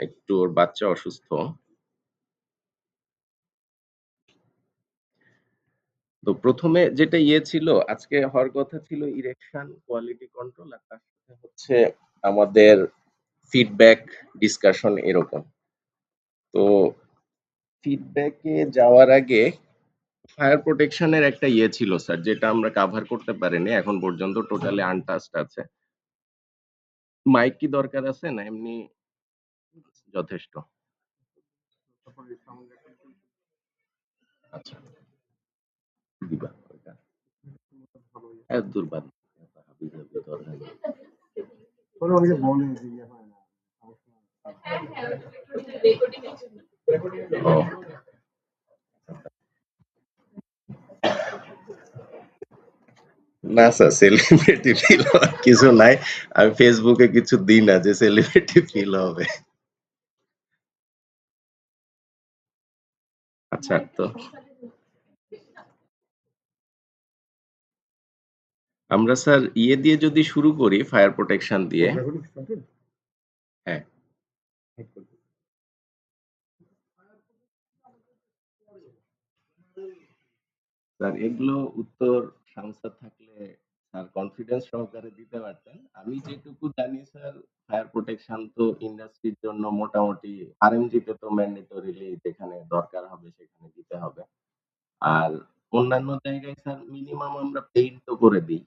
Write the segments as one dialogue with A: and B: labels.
A: একটু ওর বাচ্চা অসুস্থ। তো ১ম এ যেটা ছিল, আজকে হওয়ার কথা ছিল ইরেকশন, কোয়ালিটি কন্ট্রোল আর তার সাথে হচ্ছে আমাদের ফিডব্যাক, ডিসকাশন এরকম। তো ফিডব্যাকে যাওয়ার আগে ফায়ার প্রোটেকশন এর একটা ছিল স্যার, যেটা আমরা কভার করতে পারিনি। এখন পর্যন্ত টোটালি আনটাচড আছে। মাইক কি দরকার আছে না এমনি যথেষ্ট? আচ্ছা, দিবা ওইটা। দূর বাদ। হাবিজাবি দরকার নেই।
B: অনেকে বলে যে ইয়ে হয় না,
A: ও না স্যার, সেলিব্রিটি ফিল হওয়ার কিছু নাই। আমি ফেসবুকে কিছু দিই না যে সেলিব্রিটি ফিল হবে। আচ্ছা, তো আমরা স্যার দিয়ে যদি শুরু করি, ফায়ার প্রোটেকশন দিয়ে। হ্যাঁ, স্যার এগুলো উত্তর শামসাদ থাকলে স্যার কনফিডেন্স সহকারে দিতে পারতেন। আমি যেটুকু জানি স্যার, ফায়ার প্রোটেকশন তো ইন্ডাস্ট্রির জন্য মোটামুটি আরএমজি তে তো ম্যান্ডেটরিলি যেখানে দরকার হবে সেখানে দিতে হবে। আর অন্যান্য জায়গায় স্যার মিনিমাম আমরা পেইন্ট তো করে দিই।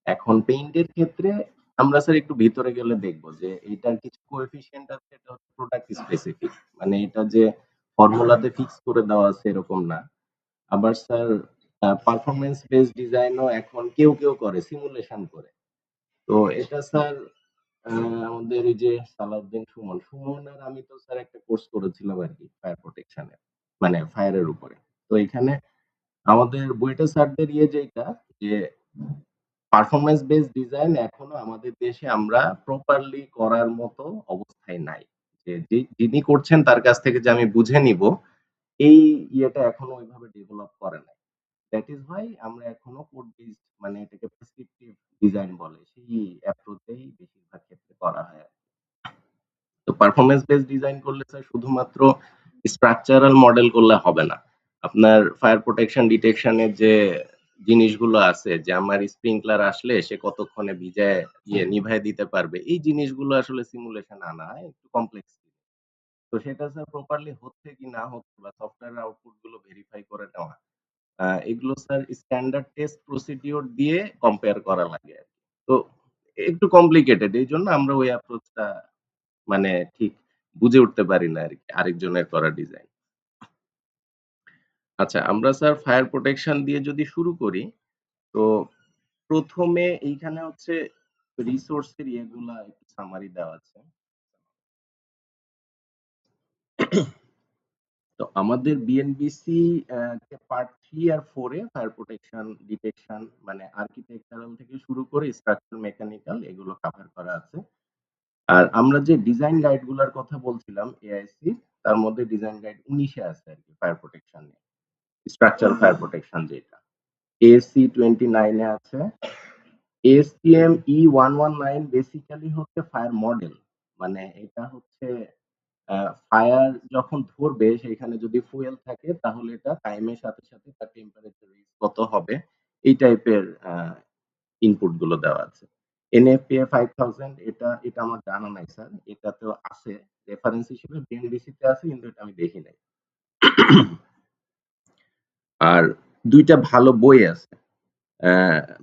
A: এখন পেইন্টের ক্ষেত্রে আমরা স্যার একটু ভিতরে গেলে দেখব যে এটার কিছু কোএফিসিয়েন্ট আছে, এটা হচ্ছে প্রোডাক্ট স্পেসিফিক। মানে এটা যে ফর্মুলাতে ফিক্স করে দেওয়া আছে এরকম না। আবার স্যার পারফরম্যান্স বেসড ডিজাইনও এখন কেউ করে, সিমুলেশন করে। তো এটা স্যার আমাদের এই যে সালাউদ্দিন সুমন আর আমি তো স্যার একটা কোর্স করেছিলাম আরকি ফায়ার প্রোটেকশন এর, মানে ফায়ারের উপরে। তো এখানে আমাদের বইটা স্যারদের যেটা যে পারফরম্যান্স বেসড ডিজাইন এখনো আমাদের দেশে আমরা প্রপারলি করার মতো অবস্থায় নাই। যে যিনি করছেন তার কাছ থেকে যে আমি বুঝে নিব, এই ইয়েটা এখনো ওইভাবে ডেভেলপ করে নাই। দ্যাট ইজ হোয়াই আমরা এখনো কোড বেসড, মানে এটাকে প্রেসক্রিপটিভ ডিজাইন বলে, সেই অ্যাপ্রোচেই বেশিরভাগ ক্ষেত্রে করা হয়। তো পারফরম্যান্স বেসড ডিজাইন করলে স্যার শুধুমাত্র স্ট্রাকচারাল মডেল করলে হবে না। আপনার ফায়ার প্রোটেকশন ডিটেকশনের যে জিনিসগুলো আছে, যে আমার স্প্রিংকলার আসলে সে কতক্ষণে ভিজায় নিভায় দিতে পারবে, এই জিনিসগুলো আসলে সিমুলেশন আনা হয় একটু কমপ্লেক্স। তো সেটা স্যার প্রপারলি হচ্ছে কি না হচ্ছে বা সফটওয়্যার আউটপুট গুলো ভেরিফাই করে নেওয়া, এগুলো স্যার স্ট্যান্ডার্ড টেস্ট প্রসিডিওর দিয়ে কম্পেয়ার করা লাগে আর কি। তো একটু কমপ্লিকেটেড, এই জন্য আমরা ওই অ্যাপ্রোচটা মানে ঠিক বুঝে উঠতে পারি না আর কি আরেকজনের করা ডিজাইন। আচ্ছা, আমরা স্যার ফায়ার প্রোটেকশন দিয়ে যদি শুরু করি, তো প্রথমে এইখানে হচ্ছে রিসোর্সের ইয়েগুলা একটু সামারি দেওয়া আছে। তো আমাদের বিএনবিসি পার্ট 3 আর 4 এ ফায়ার প্রোটেকশন ডিটেকশন মানে আর্কিটেকচারাল থেকে শুরু করে স্ট্রাকচার মেকানিক্যাল এগুলো কভার করা আছে। আর আমরা যে ডিজাইন গাইড গুলার কথা বলছিলাম এআইসি, তার মধ্যে ডিজাইন গাইড 19 এ আছে আর কি ফায়ার প্রোটেকশন নিয়ে, স্ট্রাকচারাল ফায়ার প্রোটেকশন যেটা। এএসসি 29 এ আছে। এসটিএম E119 বেসিক্যালি হচ্ছে ফায়ার মডেল। মানে এটা হচ্ছে ফায়ার যখন ধরবে সেখানে যদি ফুয়েল থাকে তাহলে এটা টাইমের সাথে সাথে তার টেম্পারেচার কত হবে, এই টাইপের ইনপুট গুলো দেওয়া আছে। এনএফপিএ 5000 এটা এটা আমার জানা নাই স্যার, এটাতেও আছে রেফারেন্স হিসেবে বিএনবিসি তে আছে, কিন্তু এটা আমি দেখি নাই। আর দুইটা ভালো বই আছে,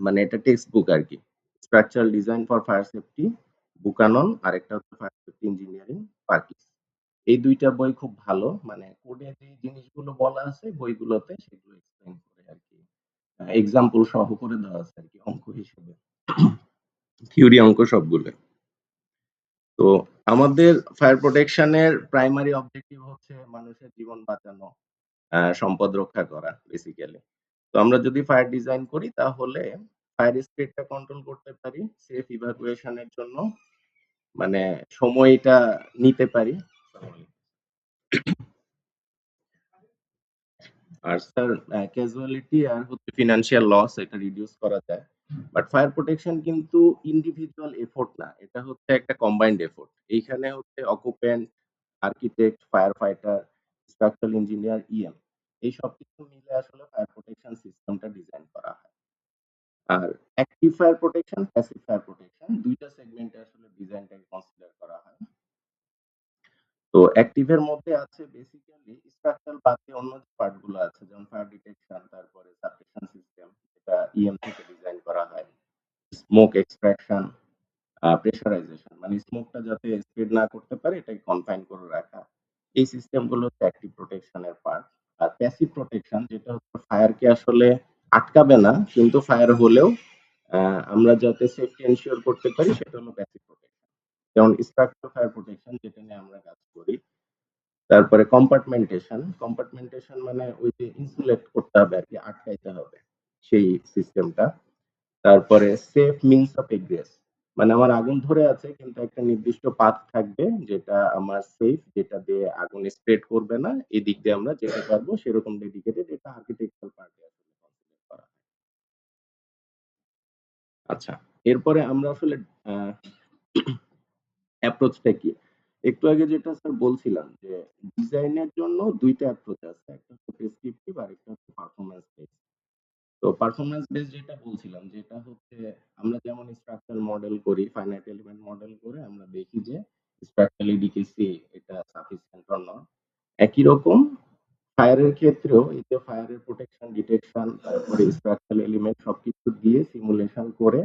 A: মানে এটা টেক্সট বুক আর কি। Structural design for fire safety Buchanan, আর একটা হচ্ছে ফায়ার সেফটি ইঞ্জিনিয়ারিং পার্কিস। এই দুইটা বই খুব ভালো, মানে কোডে যে জিনিসগুলো বলা আছে বইগুলোতে সেগুলো এক্সপ্লেইন করে আর কি, এক্সাম্পল সহ করে দেওয়া আছে আর কি, অঙ্ক হিসেবে থিওরি অঙ্ক সবগুলো। তো আমাদের ফায়ার প্রোটেকশনের প্রাইমারি অবজেক্টিভ হচ্ছে মানুষের জীবন বাঁচানো, সম্পদ রক্ষা করা বেসিক্যালি। তো আমরা যদি ফায়ার ডিজাইন করি তাহলে ফায়ার স্পিডটা কন্ট্রোল করতে পারি, সেফ ইভাকুয়েশনের জন্য মানে সময়টা নিতে পারি। আর স্যার ক্যাজুয়ালিটি আর হচ্ছে ফিনান্সিয়াল লস এটা রিডিউস করা যায়। বাট ফায়ার প্রোটেকশন কিন্তু ইন্ডিভিজুয়াল এফোর্ট না, এটা হচ্ছে একটা কম্বাইন্ড এফোর্ট। এইখানে হচ্ছে occupant, architect, fire fighter, structural engineer, EM, এই সবকিছু মিলে আসলে ফায়ার প্রোটেকশন সিস্টেমটা ডিজাইন করা হয়। আর active fire protection, passive fire protection দুইটা সেগমেন্টে আসলে ডিজাইনটাকে কনসিডার করা হয়। তো অ্যাক্টিভ এর মধ্যে আছে বেসিক্যালি স্ট্রাকচারাল বাদ দিয়ে অন্য যে পার্ট গুলো আছে, যেমন ফায়ার ডিটেকশন, তারপরে সাবস্টেশন সিস্টেম, এটা ইএম থেকে ডিজাইন করা হয়। স্মোক এক্সট্রাকশন, প্রেশারাইজেশন, মানে স্মোকটা যাতে স্প্রেড না করতে পারে এটাকে কনফাইন করে রাখা। এই সিস্টেম গুলো হচ্ছে অ্যাক্টিভ প্রোটেকশনের পার্ট। আর প্যাসিভ প্রোটেকশন যেটা হচ্ছে ফায়ারকে আসলে আটকাবে না, কিন্তু ফায়ার হলেও আমরা যাতে সেফটি এনশিওর করতে পারি সেটা হলো প্যাসিভ প্রোটেকশন। যেমন স্ট্রাকচারাল ফায়ার প্রোটেকশন যেটা নিয়ে আমরা কাজ করি। তারপরে কম্পার্টমেন্টেশন মানে ওই যে ইনসুলেট করতে হবে আর কি, আটকাইতে হবে সেই সিস্টেমটা। তারপরে সেফ মিনস অফ এগ্রেস, মানে আমার আগুন ধরে আছে কিন্তু একটা নির্দিষ্ট পাথ থাকবে যেটা আমার সেফ, যেটা দিয়ে আগুন স্প্রেড করবে না, এদিক দিয়ে আমরা যেতে পারবো সেরকম ডেডিকেটেড, এটা আর্কিটেকচারাল পার্টে আসলে কনসিডার করা হয়। আচ্ছা, এরপরে আমরা আসলে অ্যাপ্রোচটা কি? একটু আগে যেটা স্যার বলছিলাম যে ডিজাইনের জন্য ২ টা অ্যাপ্রোচ আছে। একটা হচ্ছে প্রেসক্রিপটিভ আর একটা হচ্ছে পারফরম্যান্স বেসড। তো পারফরম্যান্স বেসড যেটা বলছিলাম, যেটা হচ্ছে আমরা যেমন স্ট্রাকচার মডেল করি, ফাইনাইট এলিমেন্ট মডেল করে আমরা দেখি যে স্ট্রাকচারাল এডিকেসি এটা সাফিসিয়েন্ট অর নট। একই রকম ফায়ারের ক্ষেত্রেও এই যে ফায়ারের প্রোটেকশন, ডিটেকশন, তারপরে স্ট্রাকচারাল এলিমেন্ট সবকিছু দিয়ে সিমুলেশন করে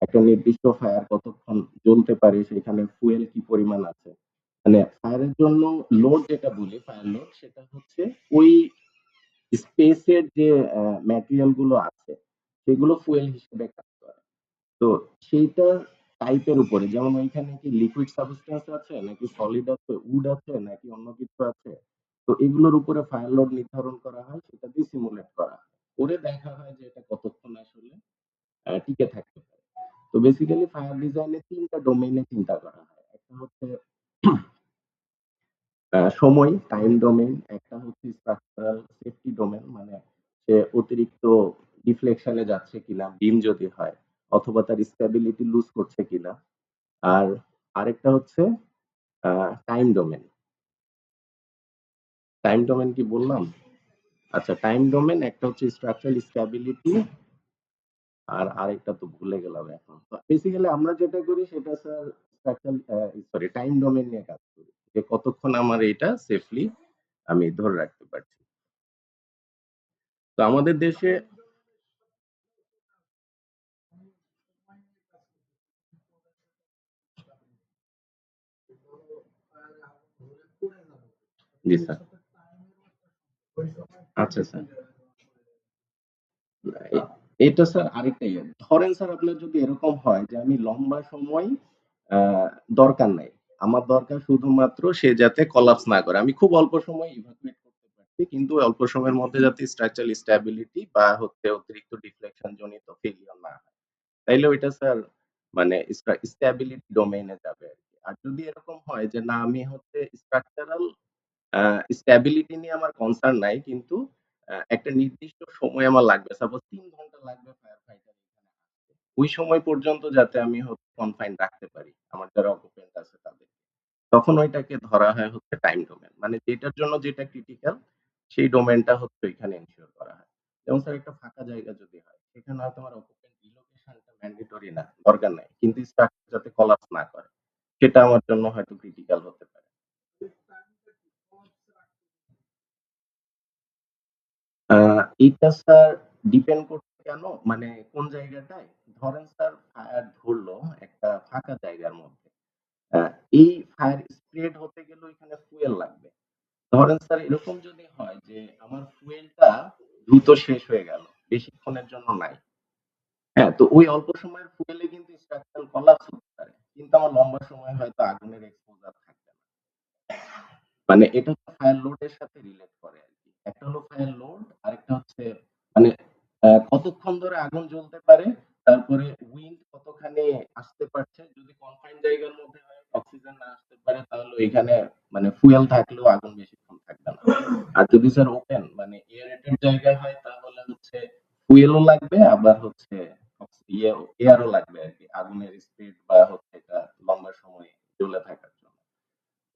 A: একটা নির্দিষ্ট ফায়ার কতক্ষণ জ্বলতে পারে, সেখানে ফুয়েল কি পরিমাণ আছে। মানে ফায়ারের জন্য লোড যেটা বলি, ফায়ার লোড, সেটা হচ্ছে ওই স্পেসের যে ম্যাটেরিয়াল গুলো আছে সেগুলো ফুয়েল হিসেবে কাজ করে। তো সেইটার টাইপের উপরে, যেমন ওইখানে কি লিকুইড সাবস্টেন্স আছে নাকি সলিড আছে, উড আছে নাকি অন্য কিছু আছে, তো এগুলোর উপরে ফায়ার লোড নির্ধারণ করা হয়, সেটা দিয়ে সিমুলেট করা হয়, করে দেখা হয় যে এটা কতক্ষণ আসলে টিকে থাকতে পারে। তো বেসিক্যালি ফায়ার ডিজাইনে ৩টা ডোমেইনে চিন্তা করা হয়। একটা হচ্ছে সময়, টাইম ডোমেইন, একটা হচ্ছে স্ট্রাকচারাল সেফটি ডোমেইন, মানে সে অতিরিক্ত ডিফ্লেকশনে যাচ্ছে কিনা, বিম যদি হয়, অথবা তার স্টেবিলিটি লুজ করছে কিনা। আর আরেকটা হচ্ছে টাইম ডোমেন। টাইম ডোমেন কি বললাম? আচ্ছা, টাইম ডোমেন একটা হচ্ছে স্ট্রাকচারাল স্ট্যাবিলিটি, আর আরেকটা তো ভুলে গেলাম এখন। তো বেসিক্যালি আমরা যেটা করি সেটা স্যার স্ট্রাকচারাল টাইম ডোমেন নিয়ে কাজ করি, যে কতক্ষণ আমার এটা সেফলি আমি ধরে রাখতে পারছি। তো আমাদের দেশে জি স্যার। আচ্ছা স্যার, এটা স্যার আরেকটা ইয়ে। ধরেন স্যার আপনার যদি এরকম হয় যে আমি লম্বা সময় আহ, দরকার নাই, আমার দরকার শুধুমাত্র সে যাতে কলাপস না করে, আমি খুব অল্প সময় ইভাকুয়েট করতে পারছি, কিন্তু ওই অল্প সময়ের মধ্যে যাতে স্ট্রাকচারাল স্ট্যাবিলিটি বা হচ্ছে অতিরিক্ত ডিফ্লেকশন জনিত ফেলিওর না হয়, তাইলে ওইটা স্যার মানে স্ট্যাবিলিটি ডোমেইনে যাবে আর কি। আর যদি এরকম হয় যে না, আমি হচ্ছে স্ট্রাকচারাল স্ট্যাবিলিটি নিয়ে আমার কনসার্ন নাই, কিন্তু একটা নির্দিষ্ট সময় আমার লাগবে, সাপোজ ৩ ঘন্টা লাগবে ফায়ার ফাইটার এখানে আসতে, ওই সময় পর্যন্ত যাতে আমি হচ্ছে কনফাইন রাখতে পারি আমার যারা অকুপেন্ট আছে তাদের, তখন ওইটাকে ধরা হয় হচ্ছে টাইম ডোমেন, মানে যেটার জন্য যেটা ক্রিটিক্যাল সেই ডোমেনটা হচ্ছে ওইখানে এনশিওর করা হয়। যেমন স্যার একটা ফাঁকা জায়গা যদি হয়, সেখানে হয়তো আমার অকুপেন্ট রিলোকেশনটা ম্যান্ডেটরি না, দরকার নাই, কিন্তু স্ট্রাকচার যাতে কলাপস না করে সেটা আমার জন্য হয়তো ক্রিটিক্যাল হতে পারে। এটা স্যার ডিপেন্ড করছে কেন, মানে কোন জায়গাটায়। ধরেন স্যার ফায়ার ধরলো একটা ফাঁকা জায়গার মধ্যে, আহ, এই ফায়ার স্প্রেড হতে গেলে ওইখানে ফুয়েল লাগবে। ধরেন স্যার এরকম যদি হয় যে আমার ফুয়েলটা দ্রুত শেষ হয়ে গেল, বেশিক্ষণের জন্য নাই, হ্যাঁ, তো ওই অল্প সময়ের ফুয়েলে কিন্তু স্ট্রাকচারাল কলাপস হতে পারে, কিন্তু আমার লম্বা সময় হয়তো আগুনের এক্সপোজার থাকবে না। মানে এটা হচ্ছে ফায়ার লোডের সাথে রিলেট করে আরকি। একটা হলো ফায়ার লোড, আরেকটা হচ্ছে মানে কতক্ষণ ধরে আগুন জ্বলতে পারে, তারপরে উইন্ড কতখানি আসতে পারছে। যদি কনফাইন জায়গার মধ্যে হয়, অক্সিজেন না আসতে পারে, তাহলে এখানে মানে ফুয়েল থাকলেও আগুন বেশিক্ষণ থাকবে না। আর যদি স্যার ওপেন মানে এয়ারেটেড জায়গায় হয়, তাহলে হচ্ছে ফুয়েলও লাগবে, আবার হচ্ছে ইয়ে এয়ারও লাগবে আরকি। আগুনের স্পিড বা হচ্ছে এটা লম্বা সময় জ্বলে থাকার জন্য।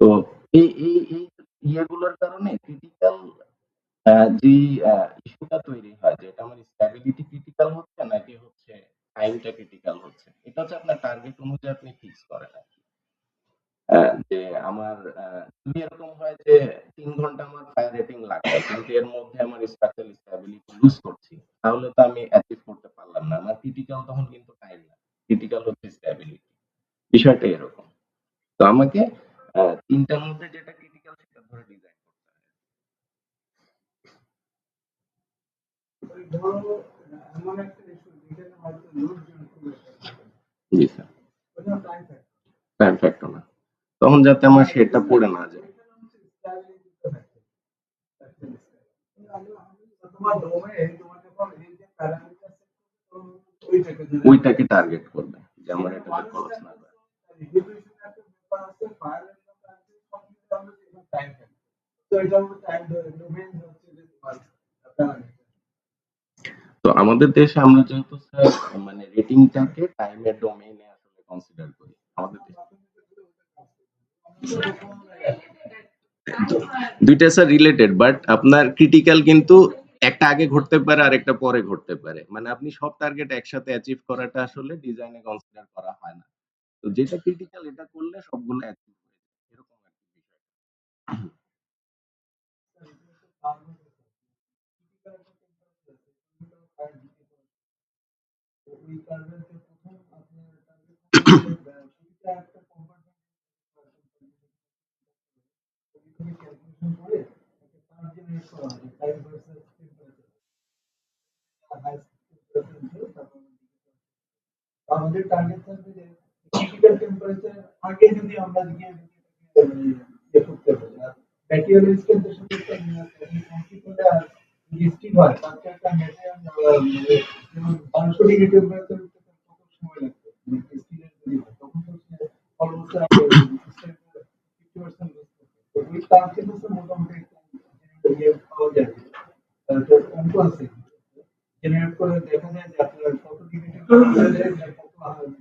A: তো এই ইয়েগুলোর কারণে ক্রিটিক্যাল যে ইস্যুটা তৈরি হয় যে এটা আমার স্ট্যাবিলিটি ক্রিটিক্যাল হচ্ছে নাকি হচ্ছে টাইমটা ক্রিটিক্যাল হচ্ছে। এটা হচ্ছে আপনার টার্গেট অনুযায়ী আপনি ফিক্স করেন আরকি। যে আমার যদি এরকম হয় যে ৩ ঘন্টা আমার ফায়ার রেটিং লাগবে কিন্তু এর মধ্যে আমার স্ট্রাকচারাল স্ট্যাবিলিটি লুজ করছি তাহলে তো আমি অ্যাচিভ করতে পারলাম না। আমার ক্রিটিক্যাল তখন কিন্তু টাইম না। ক্রিটিক্যাল হচ্ছে স্ট্যাবিলিটি। বিষয়টা এরকম। তো আমাকে ৩ টার মধ্যে যেটা ক্রিটিক্যাল সেটা ধরে ডিজাইন করতে হয়।
B: ধরো এমন একটা ইস্যু যেখানে হয়তো লোড জয়েন করবে
A: জি স্যার।
B: ওটা টাইম ফ্যাক্টর
A: টাইম ফ্যাক্টর না। তখন যাতে আমার শেডটা পড়ে না যায়।
B: তোমার ডোমেইন তোমার যখন এই যে প্যারামিটার ওইটাকে
A: ওইটাকে টার্গেট করবে যে আমার এটাতে খরচ না হয়।
B: রিভিউশন একটা ব্যাপার আছে ফায়ার টাইম তো এটা হলো টাইম ডোমেইন হচ্ছে যে তোমার প্যারামিটার
A: তো আমাদের দেশে আমরা যেহেতু স্যার মানে রেটিংটাকে টাইমের ডোমেইনে আসলে কনসিডার করি। আমাদের দেশে দুইটা স্যার রিলেটেড বাট আপনার ক্রিটিক্যাল কিন্তু একটা আগে ঘটতে পারে আর একটা পরে ঘটতে পারে। মানে আপনি সব টার্গেট একসাথে অ্যাচিভ করাটা আসলে ডিজাইনে কনসিডার করা হয় না। তো যেটা ক্রিটিক্যাল এটা করলে সবগুলো অ্যাচিভ হয়ে যায়। এরকম আরকি বিষয়টা।
B: ওই কার্ভের প্রথম আপনার প্রতিটা একটা কম্পার্টমেন্ট ক্যালকুলেশন করে তার জেনারেট করা হয় time versus temperature high temperature তারপর আমাদের টার্গেট থাকবে যে ক্রিটিক্যাল টেম্পারেচার আগে যদি আমরা দিকে ইয়ে করতে পারি আর ম্যাটেরিয়াল রেজিস্ট্যান্সের সাথে একটা কম্পিউটারটা স্টিক হয় তাতে একটা ম্যাটেরিয়াল যেমন 500 ডিগ্রি টেম্পারেচার কত সময় লাগবে স্টিলের যদি হয় তখন তো অলমোস্ট 50% তো ওই তার থেকে মোটামুটি ইয়ে পাওয়া যায় তো অঙ্ক আছে জেনারেট করে দেখা যায় যে আপনার কত ডিগ্রি টেম্পারেচার কত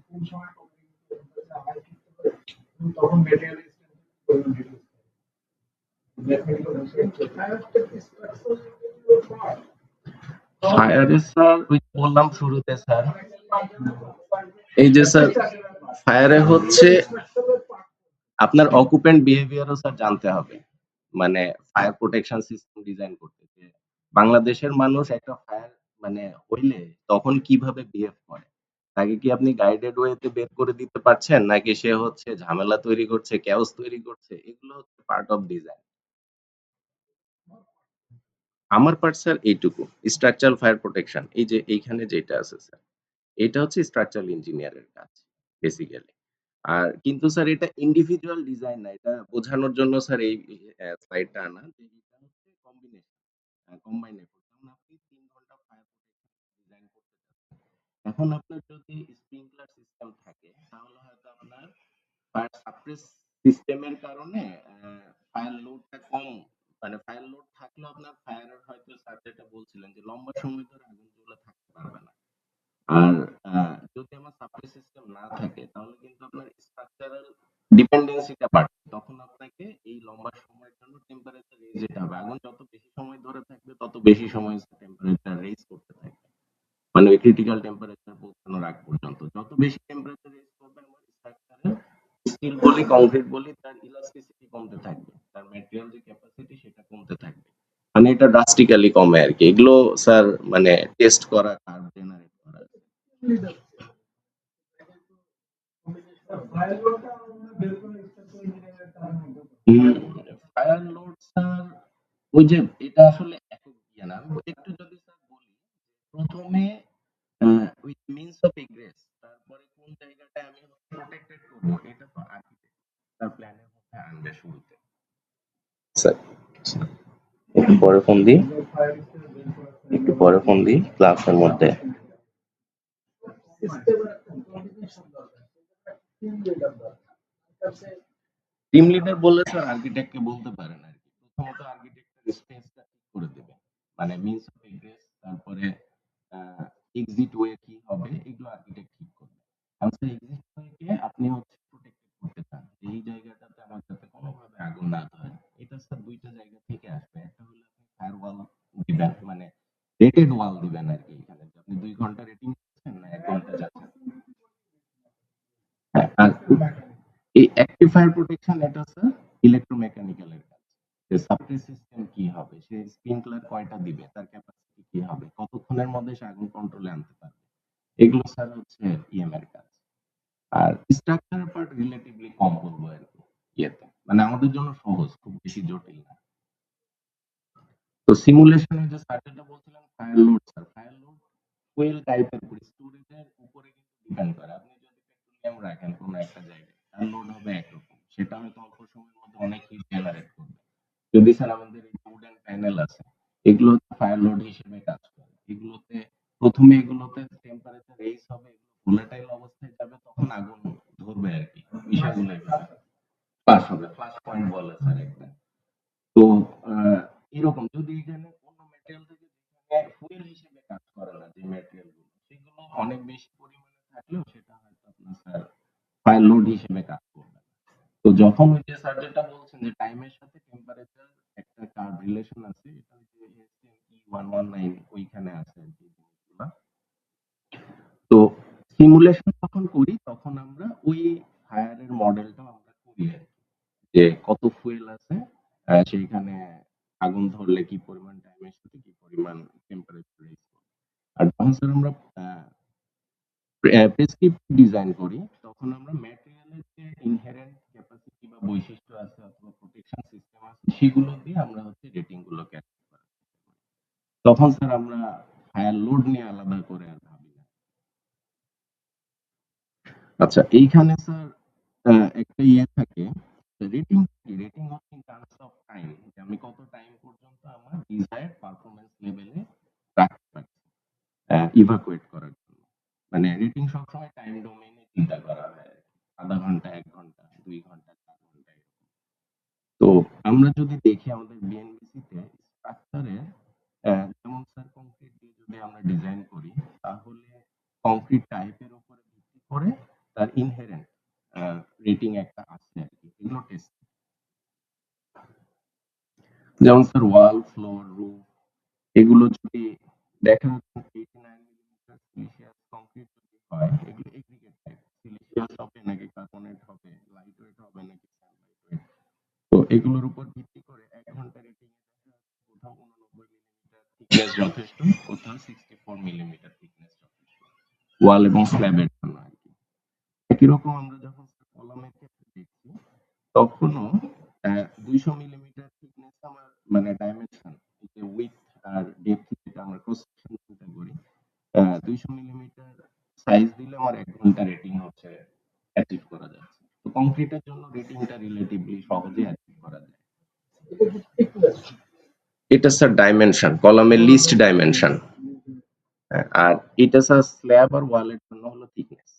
B: কোন সময় কত ডিগ্রি টেম্পারেচার হাই করতে পারে এবং তখন ম্যাটেরিয়াল পরিমাণ রিডিউস ম্যাথমেটিক্যাল
A: ফায়ারে স্যার ওই যে বললাম শুরুতে স্যার এই যে স্যার ফায়ারে হচ্ছে আপনার অকুপেন্ট বিহেভিয়ারও স্যার জানতে হবে। মানে ফায়ার প্রোটেকশন সিস্টেম ডিজাইন করতে যে বাংলাদেশের মানুষ একটা ফায়ার মানে হইলে তখন কিভাবে বিহেভ করে। তাকে কি আপনি গাইডেড ওয়েতে বের করে দিতে পারছেন নাকি সে হচ্ছে ঝামেলা তৈরি করছে, কেওস তৈরি করছে এগুলো হচ্ছে পার্ট অফ ডিজাইন। আমার পার্ট স্যার এইটুকু স্ট্রাকচারাল ফায়ার প্রোটেকশন এই যে এইখানে যেটা আছে স্যার এটা হচ্ছে স্ট্রাকচারাল ইঞ্জিনিয়ারের কাজ বেসিক্যালি। আর কিন্তু স্যার এটা ইন্ডিভিজুয়াল ডিজাইন না। এটা বোঝানোর জন্য স্যার এই স্লাইডটা আনা যে এটা হচ্ছে কম্বিনেশন কম্বাইন এফোর্ট। যেমন আপনি ৩ ঘন্টা ফায়ার প্রোটেকশন ডিজাইন করতে চাচ্ছেন। এখন আপনার যদি স্প্রিংকলার সিস্টেম থাকে তাহলে হয়তো আপনার ফায়ার সাপ্রেস সিস্টেমের কারণে ফায়ার লোডটা কম মানে ফায়ার লোড থাকলেও আপনার ফায়ারের হয়তো স্যার যেটা বলছিলেন যে লম্বা সময় ধরে আগুন জ্বলে থাকতে পারবে না। আর যদি আমার সাপ্লাই সিস্টেম না থাকে তাহলে কিন্তু আপনার স্ট্রাকচারাল ডিপেন্ডেন্সিটা বাড়বে। তখন আপনাকে এই লম্বা সময়ের জন্য টেম্পারেচার রেইজ যেতে হবে। আগুন যত বেশি সময় ধরে থাকবে তত বেশি সময় টেম্পারেচার রেইজ করতে থাকবে। মানে ওই ক্রিটিক্যাল টেম্পারেচার পৌঁছানোর আগ পর্যন্ত। যত বেশি টেম্পারেচার রেইজ করবে আমার স্ট্রাকচারে স্টিল বলি, কংক্রিট বলি তার ইলাস্টিসিটি কমতে থাকবে। তার ম্যাটেরিয়াল যে ক্যাপাসিটি সেটা কমতে থাকবে। মানে এটা ড্রাস্টিক্যালি কমে আরকি। এগুলো স্যার মানে টেস্ট করা কার্ভ জেনারেট করা।
B: ফায়ার লোডটা আমরা বের করে স্ট্রাকচারাল ইঞ্জিনিয়ারের কারণে
A: ফায়ার লোড স্যার ওই যে এটা আসলে একক ইয়ে না। আমি একটু যদি স্যার বলি প্রথমে উইথ মিনস অফ এগ্রেস তারপরে কোন জায়গাটায় আমি প্রোটেক্টেড করব এটা তো আর্কিটেক্ট তার প্ল্যানের মধ্যে আনবে শুরুতে। স্যার একটু পরে ফোন দিই একটু পরে ফোন দিই ক্লাসের মধ্যে
B: সিস্টেমের একটা কোঅর্ডিনেশন দরকার টিম লিডার দরকার
A: টিম লিডার বললে স্যার আর্কিটেক্টকে বলতে পারেন আর কি প্রথমত আর্কিটেক্টের স্পেসটা ঠিক করে দেবে মানে মিনস অফ এগ্রেস তারপরে এক্সিট ওয়ে কি হবে এগুলো আর্কিটেক্ট ঠিক করবে। কারণ স্যার এক্সিট ওয়েকে আপনি হচ্ছে প্রোটেক্টেড করতে চান যে এই জায়গাটাতে আমার যাতে কোনোভাবে আগুন না ধরে। এটা স্যার দুইটা জায়গা থেকে আসবে। একটা হলো আপনি ফায়ার ওয়াল দিবেন, মানে রেটেড ওয়াল দিবেন আর কি। এখানে যে আপনি 2 ঘন্টা রেটিং দিচ্ছেন না 1 ঘন্টা যাচ্ছেন। হ্যাঁ, আর এই অ্যাক্টিভ ফায়ার প্রোটেকশন এটা স্যার ইলেকট্রোমেকানিক্যাল এর কাজ। যে সাপ্লাই সিস্টেম কি হবে, সে স্প্রিংকলার কয়টা দিবে, তার ক্যাপাসিটি কি হবে, কতক্ষণের মধ্যে সে আগুন কন্ট্রোলে আনতে পারবে, এগুলো স্যার হচ্ছে ইএম এর কাজ। আর স্ট্রাকচারাল পার্ট রিলেটিভলি কম বলবো আর কি ইয়েতে, মানে আমাদের জন্য সহজ, খুব বেশি জটিল না। তো সিমুলেশনে যে স্যার যেটা বলছিলেন fire load, sir fire load fuel টাইপের উপর স্টোরেজের উপরে কিন্তু ডিপেন্ড করে। আপনি যদি পেট্রোলিয়াম রাখেন কোনো একটা জায়গায় তার লোড হবে একরকম, সেটা হয়তো অল্প সময়ের মধ্যে অনেক হিট জেনারেট করবে। যদি স্যার আমাদের এই উডেন প্যানেল আছে, এগুলো ফায়ার লোড হিসেবে কাজ করে। এগুলোতে প্রথমে এগুলোতে টেম্পারেচার রেইজ হবে, এগুলো ভোলাটাইল অবস্থায় যাবে, তখন আগুন ধরবে আর কি। বিষয়গুলো এভাবে পাস হবে, ফ্লাশ পয়েন্ট বলে স্যার একটা। তো এরকম যদি এখানে অন্য ম্যাটেরিয়াল থেকে যেখানে ফুয়েল হিসেবে কাজ করে না, যে ম্যাটেরিয়াল গুলো সেগুলো অনেক বেশি পরিমাণে থাকলেও সেটা হয়তো আপনার স্যার ফায়ার লোড হিসেবে কাজ করবে না। তো যখন ওই যে স্যার যেটা বলছেন যে টাইমের সাথে টেম্পারেচার একটা কার্ভ রিলেশন আছে, এটা হচ্ছে এসএমই 119 ওইখানে আছে আর কি জিনিসগুলা। তো সিমুলেশন যখন করি তখন আমরা ওই ফায়ারের মডেলটা আমরা করি আর কি। যে কত ফুয়েল আছে, সেইখানে আগুন ধরলে কি পরিমাণ টাইমের সাথে কি পরিমাণ টেম্পারেচার রেজ করবে। আর যখন স্যার আমরা প্রেসক্রিপ্টিভ ডিজাইন করি তখন আমরা ম্যাটেরিয়ালের যে ইনহেরেন্ট ক্যাপাসিটি বা বৈশিষ্ট্য আছে অথবা প্রোটেকশন সিস্টেম আছে সেগুলো দিয়ে আমরা হচ্ছে রেটিং গুলোকে অ্যাচিভ করার চেষ্টা করি। তখন স্যার আমরা ফায়ার লোড নিয়ে আলাদা করে আর ভাবি না। আচ্ছা, এইখানে স্যার একটা ইয়ে থাকে, রেটিং কি? রেটিং হচ্ছে ইন টার্মস অফ টাইম, যে আমি কত টাইম পর্যন্ত আমার ডিজায়ার্ড পারফরম্যান্স লেভেলে রাখতে পারছি ইভাকুয়েট করার জন্য। মানে রেটিং সবসময় টাইম ডোমেইনে চিন্তা করা হয় আরকি। ০.৫ ঘন্টা, ১ ঘন্টা, ২ ঘন্টা, ৪ ঘন্টা এরকম। তো আমরা যদি দেখি আমাদের বিএনবিসিতে স্ট্রাকচারে যেমন স্যার কংক্রিট দিয়ে যদি আমরা ডিজাইন করি তাহলে কংক্রিট টাইপের উপরে ভিত্তি করে তার ইনহেরেন্ট রেটিং একটা আছে আর কি। এগুলো টেস্ট, যেমন স্যার ওয়াল, ফ্লোর, রুফ এগুলো যদি দেখা যাচ্ছে 89 মিলিমিটার সিলিশিয়াস কংক্রিট যদি হয়, এগুলো এগ্রিগেট টাইপ। সিলিশিয়াস হবে নাকি কার্বনেট হবে, লাইট ওয়েট হবে নাকি সানলাইট ওয়েট। তো এগুলোর উপর ভিত্তি করে ১ ঘন্টা রেটিং এ দেখা যাচ্ছে কোথাও 89 মিলিমিটার থিকনেস যথেষ্ট, কোথাও 64 মিলিমিটার থিকনেস যথেষ্ট। ওয়াল এবং স্ল্যাবের জন্য আরকি। একই রকম আমরা যখন কলামের ক্ষেত্রে দেখছি তখনও ২০০ মিলিমিটার থিকনেস আমার মানে ডাইমেনশন, এই যে উইডথ আর ডেপথ যেটা আমরা ক্রস সেকশন চিন্তা করি, ২০০ মিলিমিটার সাইজ দিলে আমার ১ ঘন্টা রেটিং হচ্ছে অ্যাচিভ করা যাচ্ছে। তো কংক্রিটের জন্য রেটিংটা রিলেটিভলি সহজেই অ্যাচিভ করা যায়। এটা স্যার ডাইমেনশন, কলামের লিস্ট ডাইমেনশন। আর এটা স্যার স্ল্যাব আর ওয়ালের জন্য হলো থিকনেস।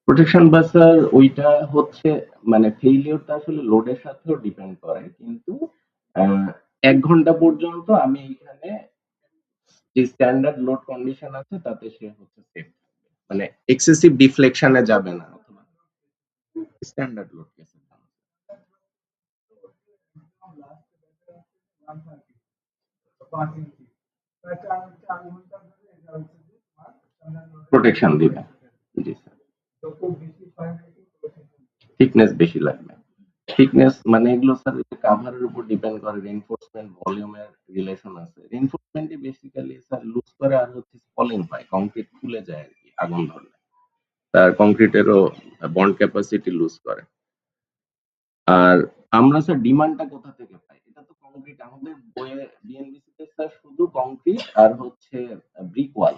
A: প্রোটেকশন বা স্যার ওইটা হচ্ছে মানে ফেইলিওরটা আসলে লোডের সাথেও ডিপেন্ড করে, কিন্তু ১ ঘন্টা পর্যন্ত আমি এইখানে যে স্ট্যান্ডার্ড লোড কন্ডিশন আছে তাতে সে হচ্ছে সেফ থাকবে। মানে এক্সেসিভ ডিফ্লেকশনে যাবে না অথবা স্ট্যান্ডার্ড লোড কেসের জন্য। প্রোটেকশন দিবে। জি স্যার। থিকনেস বেশি লাগবে। থিকনেস মানে এগুলো স্যার কাভারের উপর ডিপেন্ড করে, রিইনফোর্সমেন্ট ভলিউমের রিলেশন আছে। রিইনফোর্সমেন্টই বেসিক্যালি স্যার লুজ করে আর হচ্ছে স্পলিং হয়। কংক্রিট খুলে যায় আরকি আগুন ধরলে। তার কংক্রিটেরও বন্ড ক্যাপাসিটি লুজ করে। আর আমরা স্যার ডিমান্ডটা কোথা থেকে পাই? এটা তো কংক্রিট আমাদের বইয়ে বিএনবিসি তে স্যার শুধু কংক্রিট আর হচ্ছে ব্রিক ওয়াল,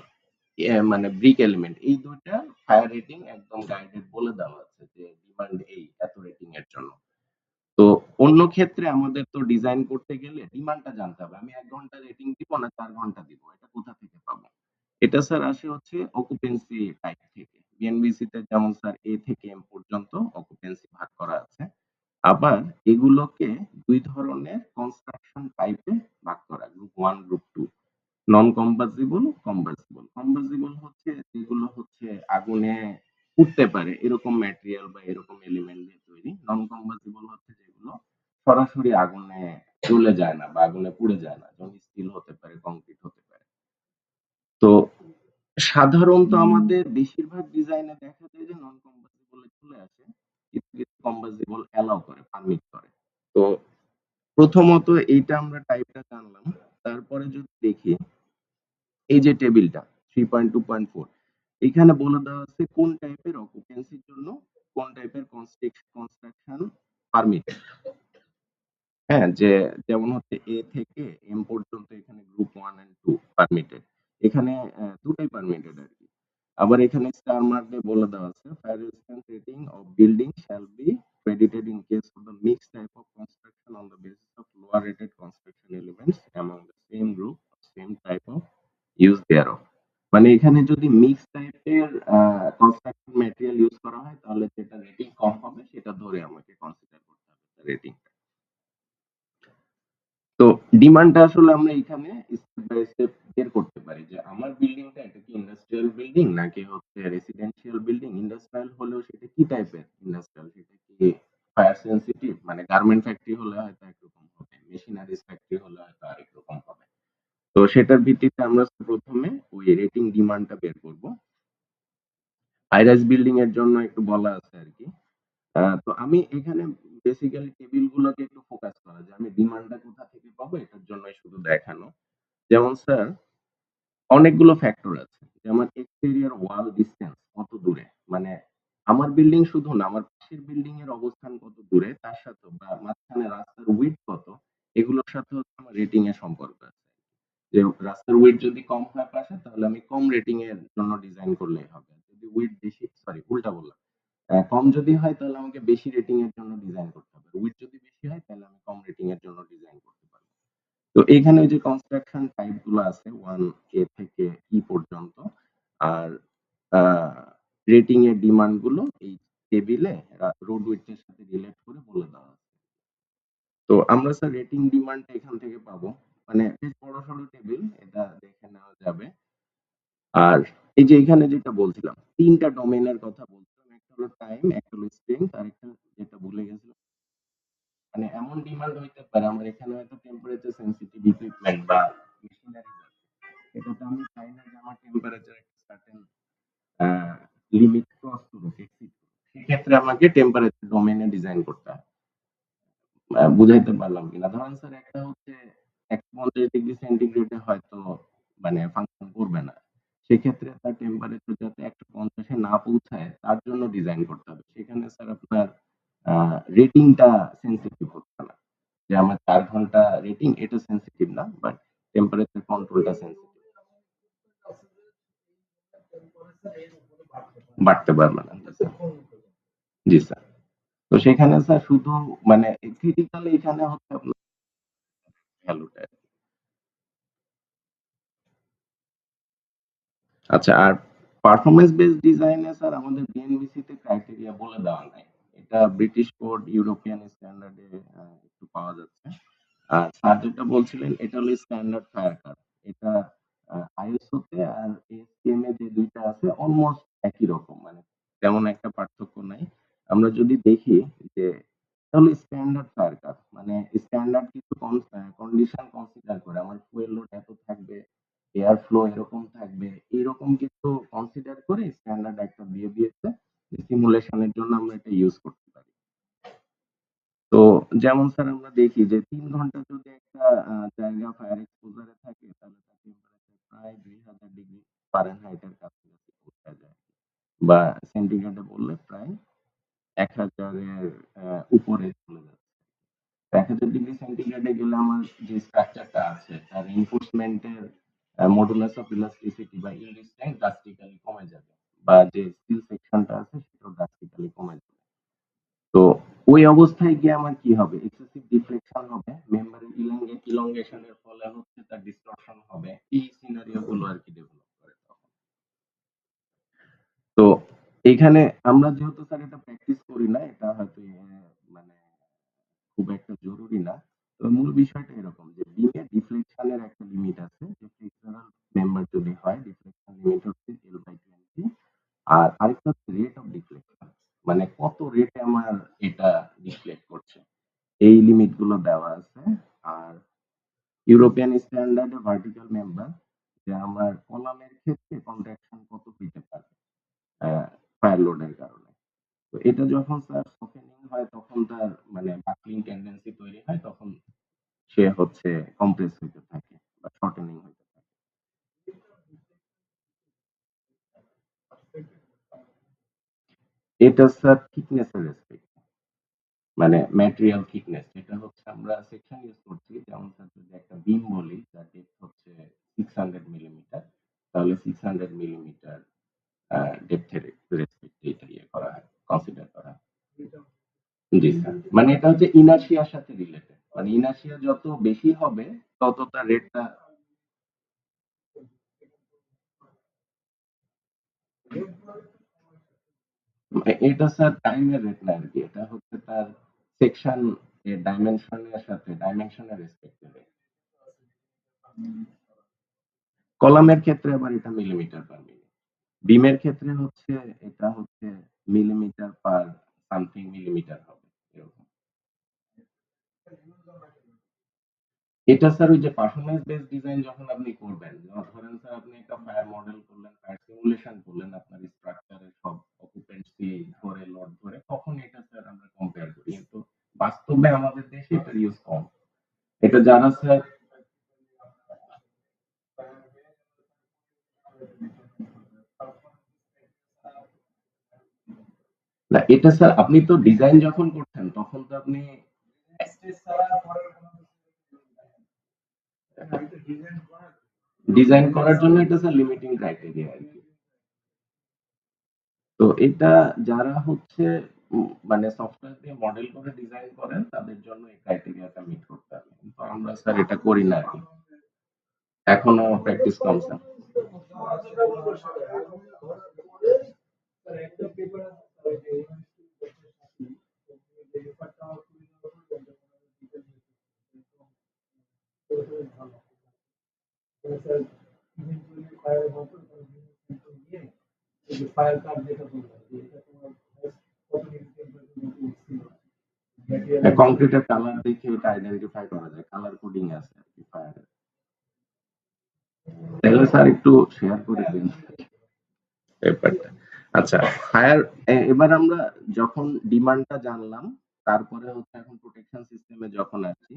A: মানে ব্রিক এলিমেন্ট এই ২ টা ফায়ার রেটিং একদম গাইডেড বলে দেওয়া আছে যে ডিমান্ড এই এত রেটিং এর জন্য। তো অন্য ক্ষেত্রে আমাদের তো ডিজাইন করতে গেলে ডিমান্ডটা জানতে হবে। আমি ১ ঘন্টা রেটিং দিব না ৪ ঘন্টা দিব। এটা কোথা থেকে পাবো? এটা স্যার আসে হচ্ছে অকুপেন্সি টাইপ থেকে। বিএনবিসি তে যেমন স্যার এ থেকে এম পর্যন্ত অকুপেন্সি ভাগ করা আছে। আবার এগুলোকে ২ ধরনের কনস্ট্রাকশন টাইপে ভাগ করা। Group 1, group 2। নন কম্বাসিবল, কম্বাসিবল। কম্বাসিবল হচ্ছে যেগুলো হচ্ছে আগুনে পুড়তে পারে এরকম ম্যাটেরিয়াল বা এরকম এলিমেন্ট দিয়ে তৈরি। নন কম্বাসিবল হচ্ছে যেগুলো সরাসরি আগুনে জ্বলে যায় না বা আগুনে পুড়ে যায় না। যেমন স্টিল হতে পারে, কংক্রিট হতে পারে। তো সাধারণত আমাদের বেশিরভাগ ডিজাইনে দেখা যায় যে নন কম্বাসিবল এ চলে আসে। কিছু, কিছু কম্বাসিবল অ্যালাও করে, পারমিট করে। তো প্রথমত এইটা আমরা টাইপটা জানলাম। তারপরে যদি দেখি এই যে টেবিলটা 3.2.4 এখানে বলে দেওয়া আছে কোন টাইপের অকুপেন্সির জন্য কোন টাইপের কনস্ট্রাকশন পারমিট। হ্যাঁ, যে যেমন হচ্ছে এ থেকে এম পর্যন্ত এখানে গ্রুপ 1 এন্ড 2 পারমিটেড। এখানে ২ টাই পারমিটেড আরকি। আবার এখানে স্টার মার্ক দিয়ে বলে দেওয়া আছে fire resistance rating of building shall be credited in case of the mixed type of construction on the basis of lower rated construction elements among the same group or same type of use thereof। মানে এখানে যদি mix টাইপের construction material use করা হয় তাহলে যেটা rating কম হবে সেটা ধরে আমাকে কনসিডার করতে হবে রেটিং। তো ডিমান্ডটা আসলে আমরা এখানে স্টেপ বাই স্টেপ বের করতে পারি যে আমার বিল্ডিংটা এটা কি ইন্ডাস্ট্রিয়াল বিল্ডিং নাকি হচ্ছে রেসিডেন্সিয়াল বিল্ডিং। ইন্ডাস্ট্রিয়াল হলেও সেটা কি টাইপের ইন্ডাস্ট্রিয়াল, সেটা কি ফায়ার সেন্সিটিভ, মানে গার্মেন্ট ফ্যাক্টরি হলে হয়তো একরকম হবে, মেশিনারিজ ফ্যাক্টরি হলে হয়তো আরেক রকম হবে। তো সেটার ভিত্তিতে আমরা প্রথমে ওই রেটিং ডিমান্ডটা বের করব। হাই রাইজ বিল্ডিং এর জন্য একটু বলা আছে আরকি। তো আমি এখানে বেসিক্যালি টেবিলগুলোকে একটু ফোকাস করা যে আমি ডিমান্ডটা কোথা থেকে পাবো এটার জন্যই শুধু দেখানো। যেমন স্যার অনেকগুলো ফ্যাক্টর আছে। যেমন এক্সটেরিয়র ওয়াল ডিসট্যান্স কত দূরে। মানে আমার বিল্ডিং শুধু না, আমার পাশের বিল্ডিং এর অবস্থান কত দূরে তার সাথেও বা মাঝখানে রাস্তার উইডথ কত, এগুলোর সাথে হচ্ছে আমার রেটিং এর সম্পর্ক আছে। যে রাস্তার উইডথ যদি কম হয় পাশে তাহলে আমি কম রেটিং এর জন্য ডিজাইন করলেই হবে। যদি উইডথ বেশি, সরি উল্টা বললাম। কম যদি হয় তাহলে আমাকে বেশি রেটিং এর জন্য ডিজাইন করতে হবে। উইডথ যদি বেশি হয় তাহলে আমি কম রেটিং এর জন্য ডিজাইন করতে পারবো। তো এখানে যে কনস্ট্রাকশন টাইপ গুলো আছে 1 থেকে ই পর্যন্ত আর রেটিং এর ডিমান্ড গুলো এই টেবিলে রোড উইডথ এর সাথে রিলেট করে বলে দেওয়া আছে। তো আমরা স্যার রেটিং ডিমান্ডটা এখান থেকে পাবো। মানে বেশ বড়সড় টেবিল, এটা দেখে নেওয়া যাবে। আর এই যে এখানে যেটা বলছিলাম ৩ টা ডোমেইনের কথা বলছিলাম। একটা হলো টাইম, একটা হলো স্ট্রেংথ, আরেকটা যেটা ভুলে গেছিলাম। মানে এমন ডিমান্ড হইতে পারে আমার এখানে হয়তো টেম্পারেচার সেনসিটিভ ইকুইপমেন্ট বা মেশিনারিজ আছে। এটা তো আমি চাই না যে আমার টেম্পারেচার একটা সার্টেন লিমিট ক্রস করুক, এক্সিড করুক। সেক্ষেত্রে আমাকে টেম্পারেচার ডোমেইনে ডিজাইন করতে হয়। বুঝাইতে পারলাম কিনা? ধরেন স্যার একটা হচ্ছে ১৫০ ডিগ্রি সেন্টিগ্রেডে হয়তো মানে ফাংশন করবে না। সেক্ষেত্রে তার টেম্পারেচার যাতে ১৫০ এ না পৌঁছায় তার জন্য ডিজাইন করতে হবে। সেখানে স্যার আপনার আ রেটিংটা সেনসিটিভ হচ্ছে না। যে আমার ৪ ঘন্টা রেটিং এটা সেনসিটিভ না, বাট টেম্পারেচার কন্ট্রোলটা সেনসিটিভ। বাড়তে পারবে না। জি স্যার। জি স্যার। তো সেখানে স্যার শুধু মানে ক্রিটিক্যাল এখানে হচ্ছে আপনার ভ্যালুটা। আচ্ছা, আর পারফরম্যান্স বেসড ডিজাইনে স্যার আমাদের বিএনবিসি তে ক্রাইটেরিয়া বলে দেওয়া নাই। এটা ব্রিটিশ কোড, ইউরোপিয়ান স্ট্যান্ডার্ডে একটু পাওয়া যাচ্ছে। আর স্যার যেটা বলছিলেন এটা হলো স্ট্যান্ডার্ড ফায়ার কার্ড। এটা আইএসও তে আর এএসটিএম এ যে ২ টা আছে অলমোস্ট একই রকম। মানে তেমন একটা পার্থক্য নাই। আমরা যদি দেখি যে এটা হলো স্ট্যান্ডার্ড ফায়ার কার্ড। মানে স্ট্যান্ডার্ড কিছু কন্ডিশন কনসিডার করে। আমার ফুয়েল লোড এত থাকবে, এয়ার ফ্লো এরকম থাকবে। এরকম কিছু কনসিডার করে স্ট্যান্ডার্ড একটা দিয়ে দিয়েছে। যে সিমুলেশনের জন্য আমরা এটা ইউজ করতে পারি। তো যেমন স্যার আমরা দেখি যে ৩ ঘন্টা যদি একটা জায়গা ফায়ার এক্সপোজার এ থাকে তাহলে তার টেম্পারেচার প্রায় ২০০০ ডিগ্রি ফারেনহাইট এর কাছাকাছি পৌঁছে যায়। বা সেন্টিগ্রেডে বললে প্রায় ১০০০ এর উপরে চলে যাচ্ছে। ১০০০ ডিগ্রি সেন্টিগ্রেডে গেলে আমার যে স্ট্রাকচারটা আছে তার রিইনফোর্সমেন্ট এর মডুলাস অফ ইলাস্টিসিটি বা ইল্ড স্ট্রেংথ ড্রাস্টিক্যালি কমে যাবে। বা যে স্টিল সেকশনটা আছে সেটাও ড্রাস্টিক্যালি কমে যাবে। তো ওই অবস্থায় গিয়ে আমার কি হবে? এক্সেসিভ ডিফ্লেকশন হবে, মেম্বারের ইলংগেশন এর ফলে হচ্ছে তার ডিসটরশন হবে। এই সিনারিও গুলো আরকি ডেভেলপ করে। এইখানে আমরা যেহেতু স্যার এটা প্র্যাকটিস করি না, এটা হয়তো মানে খুব একটা জরুরি না। তো মূল বিষয়টা এরকম যে বিমে ডিফ্লেকশন এর একটা লিমিট আছে যে ফ্লেক্সুরাল মেম্বার যদি হয় ডিফ্লেকশন লিমিট হচ্ছে L/20 আর আরেকটা হচ্ছে রেট অফ ডিফ্লেকশন মানে কত রেটে আমার এটা ডিফ্লেক্ট করছে এই লিমিট গুলো দেওয়া আছে। আর ইউরোপিয়ান স্ট্যান্ডার্ডে ভার্টিক্যাল মেম্বার যে আমার কলামের ক্ষেত্রে কন্ট্রাকশন কত হইতে পারে ফায়ার লোডের কারণে। তো এটা যখন স্যার সফেনিং হয় তখন তার মানে বাকলিং টেন্ডেন্সি তৈরি হয় তখন সে হচ্ছে কম্প্রেস হইতে থাকে বা শর্টেনিং হইতে থাকে। এটা স্যার থিকনেস এর রেসপেক্ট মানে ম্যাটেরিয়াল থিকনেস এটা হচ্ছে আমরা সেকশন ইউজ করছি যেমন স্যার যদি একটা বিম বলি যার ডেপথ হচ্ছে 600 মিলিমিটার তাহলে 600 মিলিমিটার ডেপথের রেসপেক্টে এটা ইয়ে করা হয় কনসিডার করা হয়। জি স্যার মানে এটা হচ্ছে ইনার্শিয়ার সাথে রিলেটেড মানে ইনার্শিয়া যত বেশি হবে তত তার রেটটা এটা স্যার টাইমের রেট না আরকি। এটা হচ্ছে তার সেকশন এর ডাইমেনশনের সাথে ডাইমেনশনের রেসপেক্টে রেট। কলামের ক্ষেত্রে আবার এটা মিলিমিটার পার মিনিট। বিমের ক্ষেত্রে হচ্ছে এটা হচ্ছে মিলিমিটার পার সামথিং মিলিমিটার হবে এরকম। এটা স্যার ওই যে পারফরম্যান্স বেসড ডিজাইন যখন আপনি করবেন ধরেন স্যার আপনি একটা ফায়ার মডেল করলেন ফায়ার সিমুলেশন করলেন আপনার স্ট্রাকচারের সব অকুপেন্সি ধরে লোড ধরে তখন এটা স্যার আমরা কম্পেয়ার করি কিন্তু বাস্তবে আমাদের দেশে এটার ইউজ কম। এটা যারা স্যার না এটা স্যার আপনি তো ডিজাইন যখন করছেন তখন তো আপনি ডিজাইন করার জন্য এটা স্যার লিমিটিং ক্রাইটেরিয়া আর কি। তো এটা যারা হচ্ছে মানে সফটওয়্যার দিয়ে মডেল করে ডিজাইন করেন তাদের জন্য এই ক্রাইটেরিয়াটা মিট করতে হবে কিন্তু আমরা স্যার এটা করি না আর কি এখনো প্র্যাকটিস কম স্যার।
B: ফায়ার কার্ড যেটা বললাম যে এটা তোমার কত ডিগ্রি টেম্পারেচার ছিল ম্যাটেরিয়াল
A: কংক্রিটের কালার দেখে এটা আইডেন্টিফাই করা যায় কালার কোডিং আছে আর কি ফায়ারের। তাহলে স্যার একটু শেয়ার করে দিন ব্যাপারটা। আচ্ছা ফায়ার এবার আমরা যখন ডিমান্ডটা জানলাম তারপরে হচ্ছে এখন প্রোটেকশন সিস্টেমে যখন আসছি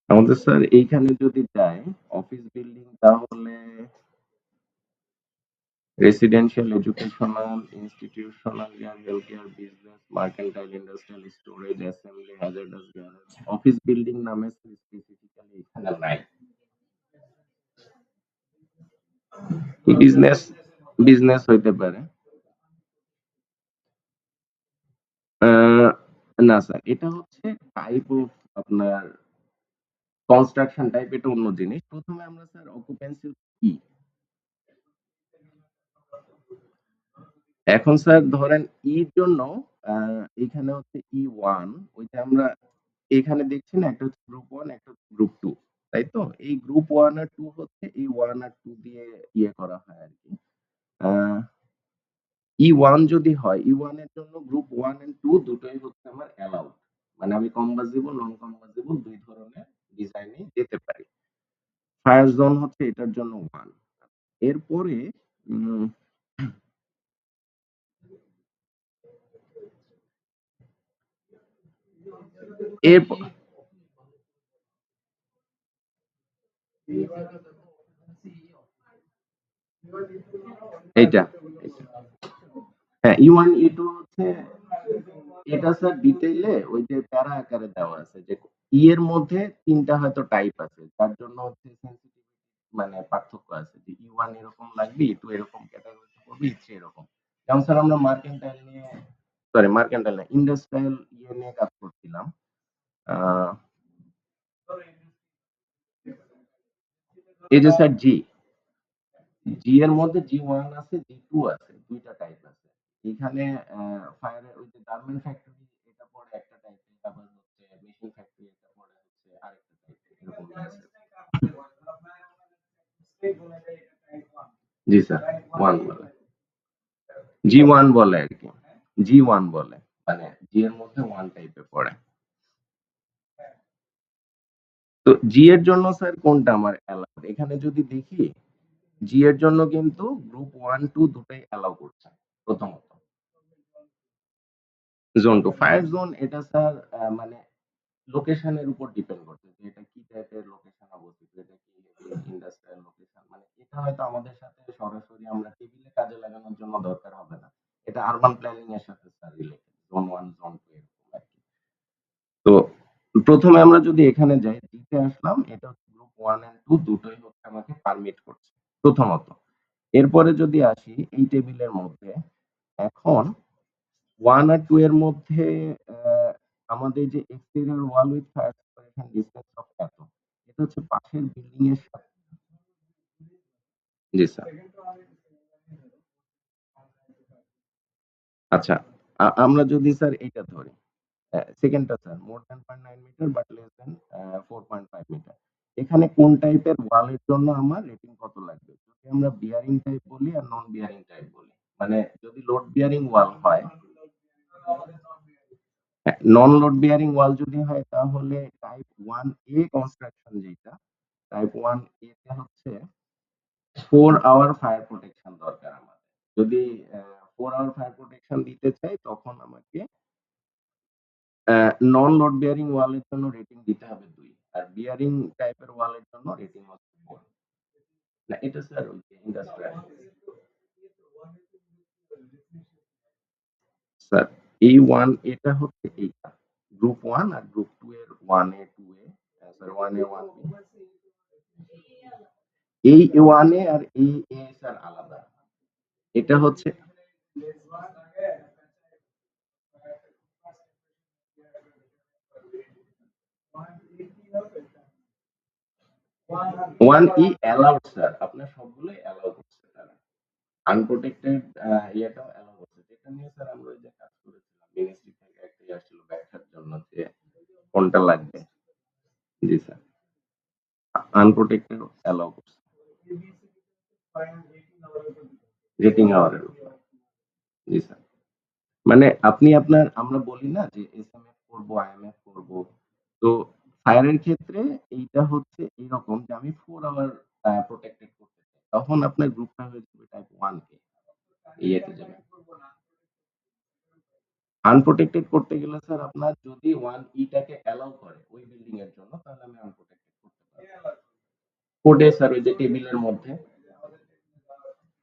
A: আমাদের স্যার এইখানে যদি যায় অফিস বিল্ডিং তাহলে residential educational institutional health care business mercantile industrial storage assembly hazardous garage office building নামে স্পেসিফিক্যালি এখানে নাই। বিজনেস বিজনেস হইতে পারে। আহ, না স্যার এটা হচ্ছে টাইপ অফ আপনার কনস্ট্রাকশন টাইপ এটা অন্য জিনিস প্রথমে আমরা স্যার অকুপেন্সি কি এখন স্যার ধরেন ইর জন্য এখানে হচ্ছে E1 ওইটা আমরা এখানে দেখছি না একটা হচ্ছে গ্রুপ 1 একটা হচ্ছে গ্রুপ 2 তাই তো এই গ্রুপ 1 আর 2 হচ্ছে এই 1 আর 2 দিয়ে ইয়ে করা হয় আর কি E1 যদি হয় E1 এর জন্য গ্রুপ 1 এন্ড 2 দুটোই হচ্ছে আমার অ্যালাউড মানে আমি কম্বাজিবল নন কম্বাজিবল দুই ধরনের ডিজাইনে যেতে পারি ফায়ার জোন হচ্ছে এটার জন্য 1 এরপরে উম, এরপর এইটা এইটা হ্যাঁ, E1 E2 হচ্ছে এটা স্যার ডিটেইলে ওই যে প্যারা আকারে দেওয়া আছে যে এর মধ্যে ৩ টা হয়তো টাইপ আছে। তার জন্য হচ্ছে সেনসিটিভিটি মানে পার্থক্য আছে। যে E1 এরকম লাগবে, E2 এরকম ক্যাটাগরিতে পড়বে, E3 এরকম। যেমন স্যার আমরা মার্কেন্টাইল নিয়ে মার্কেন্টাইল না, ইন্ডাস্ট্রিয়াল নিয়ে কাজ করছিলাম। আ এই যে স্যার জি এর মধ্যে G1 আছে, G2 আছে। ২ টা টাইপ আছে। এখানে ফায়ারের ওই যে গার্মেন্ট ফ্যাক্টরি এটা পড়ে একটা টাইপে, আবার হচ্ছে মেশিন ফ্যাক্টরি এটা পড়ে হচ্ছে আরেকটা টাইপে। এরকম আছে। জি স্যার, 1 বলে। G1 বলে আরকি। G1 বলে। মানে জি এর মধ্যে 1 টাইপে পড়ে। তো জি এর জন্য স্যার কোনটা আমার অ্যালাউড? এখানে যদি দেখি জি এর জন্য কিন্তু গ্রুপ 1, 2 দুটাই অ্যালাউ করছে প্রথমত। জোন 2 ফায়ার জোন এটা স্যার মানে লোকেশনের উপর ডিপেন্ড করছে যে এটা কি টাইপের লোকেশন অবস্থিত, এটা কি ইন্ডাস্ট্রিয়াল লোকেশন, মানে এটা হয়তো আমাদের সাথে সরাসরি আমরা টেবিলে কাজে লাগানোর জন্য দরকার হবে না। এটা আরবান প্ল্যানিং এর সাথে স্যার রিলেটেড, জোন 1 জোন 2 এরকম আর কি। তো প্রথমে আমরা যদি এখানে যাই, দিতে আসলাম, এটা হচ্ছে গ্রুপ 1 এন্ড 2 দুটোই হচ্ছে আমাকে পারমিট করছে প্রথমত। এরপরে যদি আসি এই টেবিলের মধ্যে, এখন 1 আর 2 এর মধ্যে আমাদের যে exterior wall with fire separation distance of এত, এটা হচ্ছে পাশের বিল্ডিং এর সাথে। জি স্যার। আচ্ছা, আমরা যদি স্যার এইটা ধরি, সেকেন্ডটা sir more than 0.9 meter but less than 4.5 meter. এখানে কোন টাইপের ওয়ালের জন্য আমার রেটিং কত লাগবে? যদি আমরা বিয়ারিং টাইপ বলি আর নন বিয়ারিং টাইপ বলি। মানে যদি লোড বিয়ারিং ওয়াল হয়, নন লোড বিয়ারিং ওয়াল যদি হয় তাহলে টাইপ 1A কনস্ট্রাকশন যেটা, টাইপ 1A তে হচ্ছে 4 আওয়ার ফায়ার প্রোটেকশন দরকার আমাদের। যদি 4 আওয়ার ফায়ার প্রোটেকশন দিতে চাই তখন আমাকে নন লোড বিয়ারিং ওয়ালের জন্য রেটিং দিতে হবে 2 আর বিয়ারিং টাইপের ওয়ালের জন্য রেটিং হচ্ছে 4। না এটা স্যার ওই যে ইন্ডাস্ট্রিয়াল। স্যার এই 1 এটা হচ্ছে এইটা। গ্রুপ 1 আর গ্রুপ 2 এর 1A 2A sir 1A 1B। এই 1A আর এই A স্যার আলাদা। এটা হচ্ছে 1E অ্যালাউড স্যার। আপনার সবগুলোই অ্যালাউ করছে তারা। আনপ্রোটেক্টেড ইয়েটাও অ্যালাউ করছে। যেটা নিয়ে স্যার আমরা ওই যে কাজ করেছিলাম। মিনিস্ট্রি থেকে একটা ইয়ে আসছিল ব্যাখ্যার জন্য যে কোনটা লাগবে। জি স্যার। আনপ্রোটেক্টেড অ্যালাউ করছে। রেটিং আওয়ারের উপর। জি স্যার। মানে আপনি আপনার আমরা বলি না যে এসএমএফ করব, আইএমএফ করব। তো ফায়ারের ক্ষেত্রে এইটা হচ্ছে এরকম যে আমি 4 আওয়ার প্রোটেক্টেড করতে চাই। তখন আপনার গ্রুপটা হয়ে যাবে টাইপ 1 কে। ইয়েতে যাবে। আনপ্রোটেক্টেড করতে গেলে স্যার আপনার যদি 1 টাকে অ্যালাউ করে ওই বিল্ডিং এর জন্য তাহলে আমি আনপ্রোটেক্টেড করতে পারবো। কোডে স্যার ওই যে টেবিলের মধ্যে।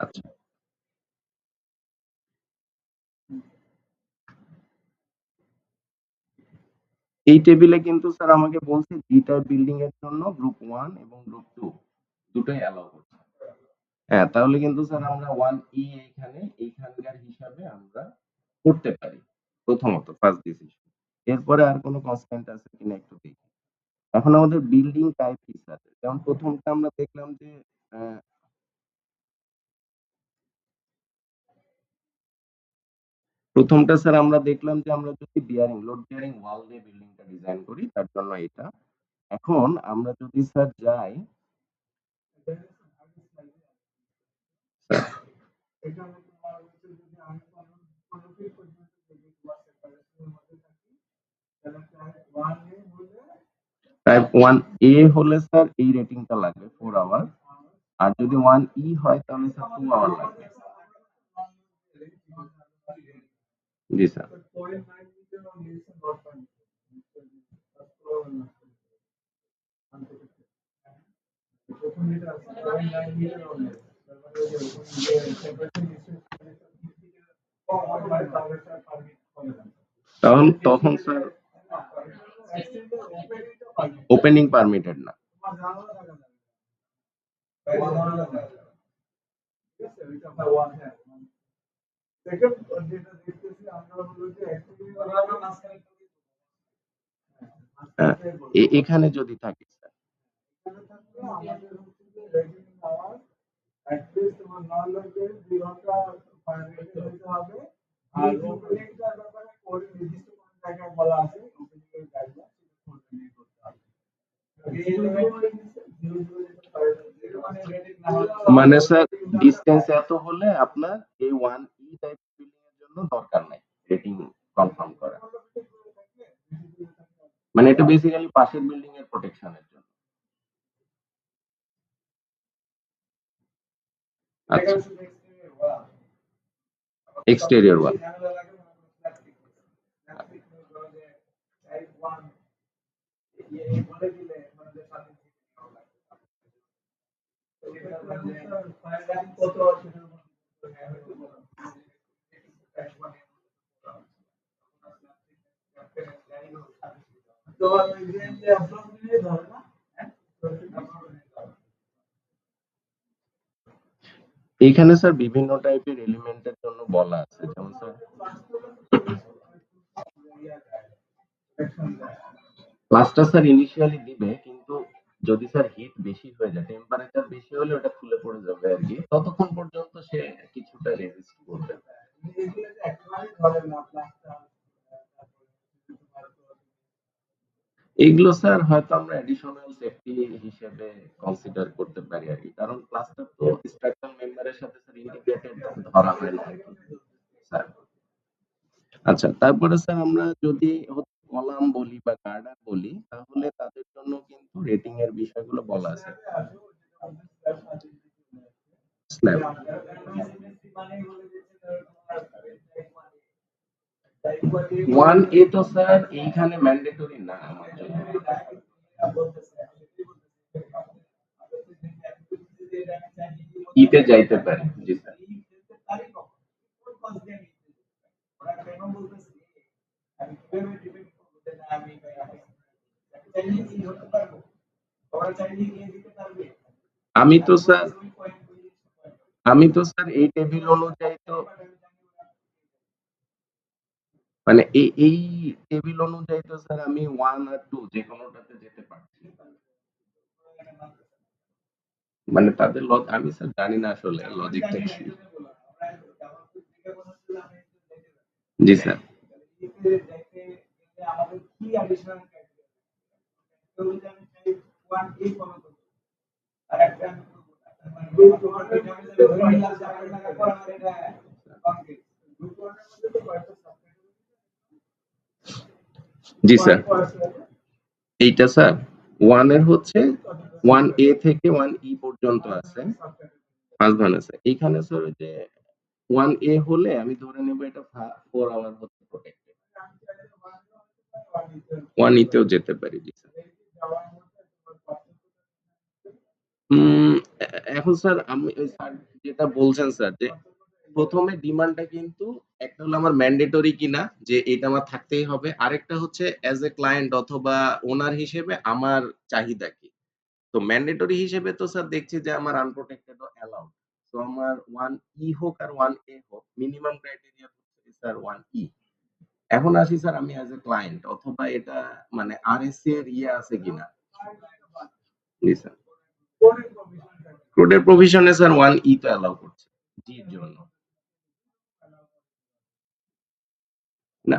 A: আচ্ছা। এই টেবিলে কিন্তু স্যার আমাকে বলছে জি টাইপ বিল্ডিং এর জন্য গ্রুপ 1 এবং গ্রুপ 2 দুটোই অ্যালাউ করছে। হ্যাঁ, তাহলে কিন্তু স্যার আমরা 1E এইখানকার হিসাবে আমরা করতে পারি। প্রথমত ফার্স্ট ডিসিশন। এরপরে আর কোনো কনস্ট্যান্ট আছে কিনা একটু দেখি। এখন আমাদের বিল্ডিং টাইপ কি স্যার? যেমন প্রথমটা আমরা দেখলাম যে আহ, প্রথমটা স্যার আমরা দেখলাম যে আমরা যদি লোড বিয়ারিং ওয়াল দিয়ে বিল্ডিংটা ডিজাইন করি তার জন্য এটা। এখন আমরা যদি স্যার যাই, টাইপ 1A হলে স্যার এই রেটিংটা লাগবে 4 আওয়ার। আর যদি 1E হয় তাহলে স্যার 2 আওয়ার লাগবে। জি স্যার। তখন তখন স্যার ওপেনিং পারমিটেড না। হ্যাঁ, এখানে যদি থাকে স্যার মানে স্যার ডিস্টেন্স এত হলে আপনার এই 1E টাইপ বিল্ডিং এর জন্য দরকার নাই রেটিং কনফার্ম করা। মানে এটা বেসিক্যালি পাশের বিল্ডিং এর প্রোটেকশনের জন্য। আচ্ছা, এক্সটেরিয়র ওয়াল। এখানে স্যার বিভিন্ন টাইপের এলিমেন্টের জন্য বলা আছে, যেমন স্যার প্লাস্টার স্যার ইনিশিয়ালি দিবে, কিন্তু যদি স্যার হিট বেশি হয়ে যায়, টেম্পারেচার বেশি হলে ওটা খুলে পড়ে যাবে আর কি, ততক্ষণ পর্যন্ত সে কিছুটা রেজিস্ট করবে। এগুলো স্যার হয়তো আমরা অ্যাডিশনাল সেফটি হিসেবে কনসিডার করতে পারি আর কি, কারণ প্লাস্টার তো স্ট্রাকচারাল মেম্বারের সাথে স্যার ইন্টিগ্রেটেড ধরা হয় না আর কি স্যার। আচ্ছা, তারপরে স্যার আমরা যদি কলাম বলি বা গার্ডার বলি, তাহলে তাদের জন্য কিন্তু রেটিং এর বিষয়গুলো বলা আছে। স্ল্যাব 1A তো স্যার এইখানে ম্যান্ডেটরি না আমার জন্য। ইতে যাইতে পারে, জি স্যার। আমি তো স্যার এই টেবিল অনুযায়ী তো মানে এই টেবিল অনুযায়ী তো স্যার আমি 1 আর 2 যে কোনোটাতে যেতে পারছি। মানে তাদের আমি স্যার জানি না আসলে লজিকটা কি। জি স্যার। জি স্যার। এইটা স্যার 1 এর হচ্ছে 1A থেকে 1E পর্যন্ত আছে, 5 ভান আছে। এইখানে স্যার ওই যে 1A হলে আমি ধরে নেব এটা 4 আওয়ার হচ্ছে প্রোটেক্টেড। 1E তেও যেতে পারি, জি স্যার। এখন স্যার আমি স্যার যেটা বলছেন স্যার, যে প্রথমে ডিমান্ডটা কিন্তু একটা হলো আমার ম্যান্ডেটরি কিনা, যে এটা আমার থাকতেই হবে, আরেকটা হচ্ছে অ্যাজ এ ক্লায়েন্ট অথবা ওনার হিসেবে আমার চাহিদা কি। তো ম্যান্ডেটরি হিসেবে তো স্যার দেখছি যে আমার আনপ্রোটেক্টেড ও অ্যালাউড। তো আমার 1E হোক আর 1A হোক, মিনিমাম ক্রাইটেরিয়া হচ্ছে স্যার 1E। এখন আসি স্যার আমি অ্যাজ এ ক্লায়েন্ট, অথবা এটা মানে আরএসসি এর ইয়ে আছে কিনা। জি স্যার। কোডের প্রভিশনে স্যার 1E তো অ্যালাউ করছে জি এর জন্য। না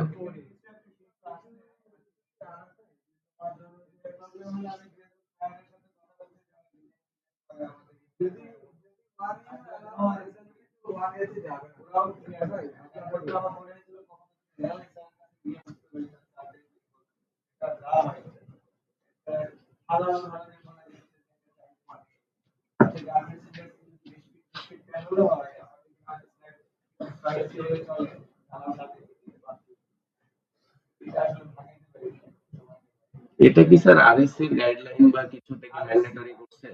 A: এটা কি স্যার আরএসসি গাইডলাইন বা কিছু থেকে ম্যান্ডেটরি করছে?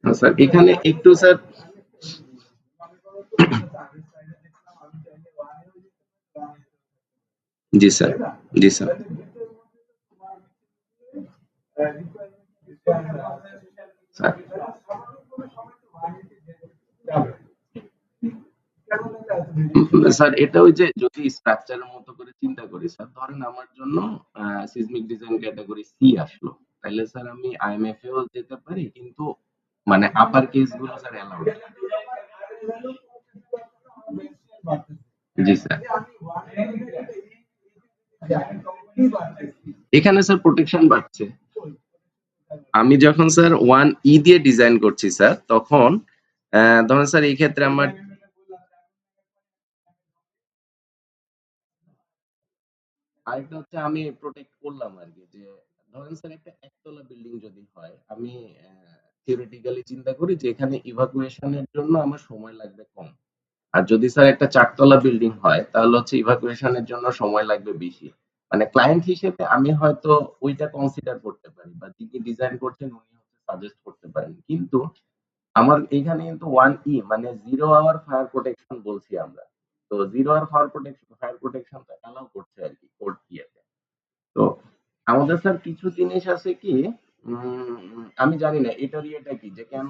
A: স্যার এখানে একটু স্যার জি স্যার, জি স্যার। স্যার স্যার এটা ওই যে যদি স্ট্রাকচারের মতো করে চিন্তা করি স্যার, ধরেন আমার জন্য সিসমিক ডিজাইন ক্যাটাগরি সি আসলো, তাহলে স্যার আমি আইএমএফ এও যেতে পারি, কিন্তু মানে আপার কেস গুলো স্যার অ্যালাউড। জি স্যার। এখানে স্যার প্রোটেকশন বাড়ছে। আমি যখন স্যার 1E দিয়ে ডিজাইন করছি স্যার, তখন ধরেন স্যার এই ক্ষেত্রে আমার আরেকটা হচ্ছে আমি প্রোটেক্ট করলাম আরকি, যে ধরেন স্যার একটা একতলা বিল্ডিং যদি হয়, আমি থিওরিটিক্যালি চিন্তা করি যে এখানে ইভাকুয়েশন এর জন্য আমার সময় লাগবে কম। আর যদি স্যার একটা ৪ তলা বিল্ডিং হয়, তাহলে হচ্ছে ইভাকুয়েশন এর জন্য সময় লাগবে বেশি। মানে ক্লায়েন্ট হিসেবে আমি হয়তো ওইটা কনসিডার করতে পারি, বা যিনি ডিজাইন করছেন উনি হচ্ছে সাজেস্ট করতে পারেন। কিন্তু আমার এখানে কিন্তু 1E মানে 0 আওয়ার ফায়ার প্রোটেকশন বলছি আমরা। তো 0 আওয়ার ফায়ার প্রোটেকশন টা অ্যালাউ করছে আরকি কোড ইয়েতে। তো আমাদের স্যার কিছু জিনিস আছে কি, আমি জানি না এটার ইয়েটা কি, যে কেন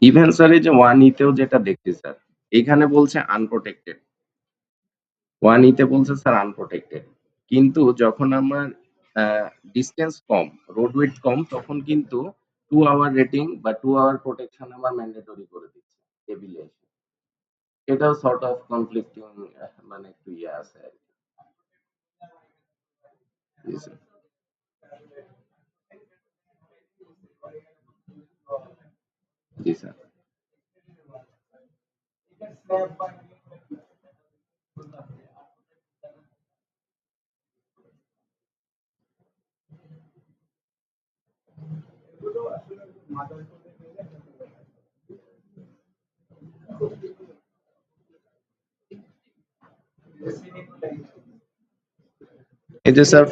A: ইভেন স্যার এই যে 1E তেও যেটা দেখছি স্যার, এখানে বলছে আনপ্রোটেক্টেড, 1E তে বলছে স্যার আনপ্রোটেক্টেড। কিন্তু যখন আমার ডিসটেন্স কম, রোড উইডথ কম, তখন কিন্তু 2 আওয়ার রেটিং বা 2 আওয়ার প্রোটেকশন আমার ম্যান্ডেটরি করে দিচ্ছে টেবিলে এসে। এটাও সর্ট অফ কনফ্লিক্টিং, মানে একটু ইয়ে আছে আরকি। জি স্যার। জি স্যার। এই যে sir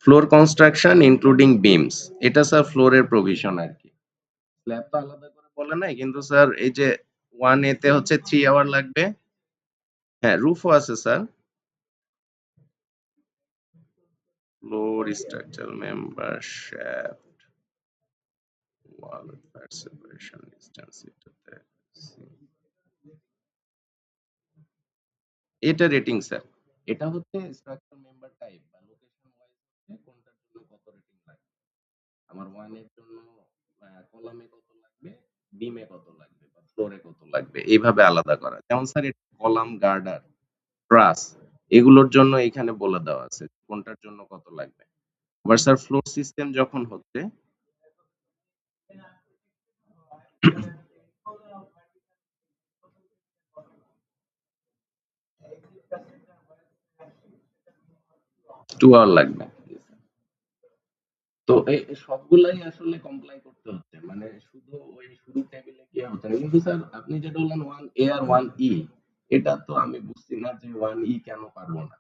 A: floor construction including beans, এটা স্যার ফ্লোরের প্রভিশন আরকি। স্ল্যাব তো আলাদা করে বলে নাই, কিন্তু স্যার এই যে 1A তে হচ্ছে 3 আওয়ার লাগবে। হ্যাঁ, রুফও আছে sir. Floor structural member shaft wall fire separation distance, এটাতে এটা রেটিং স্যার। এটা হচ্ছে স্ট্রাকচার মেম্বার টাইপ বা লোকেশন ওয়াইজ হচ্ছে কোনটার জন্য কত রেটিং লাগবে। আমার 1 এর জন্য কলামে কত লাগবে, বিমে কত লাগবে, বা ফ্লোরে কত লাগবে, এইভাবে আলাদা করা। যেমন স্যার এটা কলাম, গার্ডার, ট্রাস, এগুলোর জন্য এখানে বলে দেওয়া আছে কোনটার জন্য কত লাগবে। আবার স্যার ফ্লোর সিস্টেম যখন হচ্ছে, 2 আওয়ার লাগবে। তো সবগুলাই আসলে কমপ্লাই করতে হচ্ছে, মানে শুধু ওই শুরু টেবিলে গিয়ে হচ্ছে না। কিন্তু স্যার আপনি যেটা বললেন 1A আর 1E, এটা তো আমি বুঝছি না যে 1E কেন পারবো না।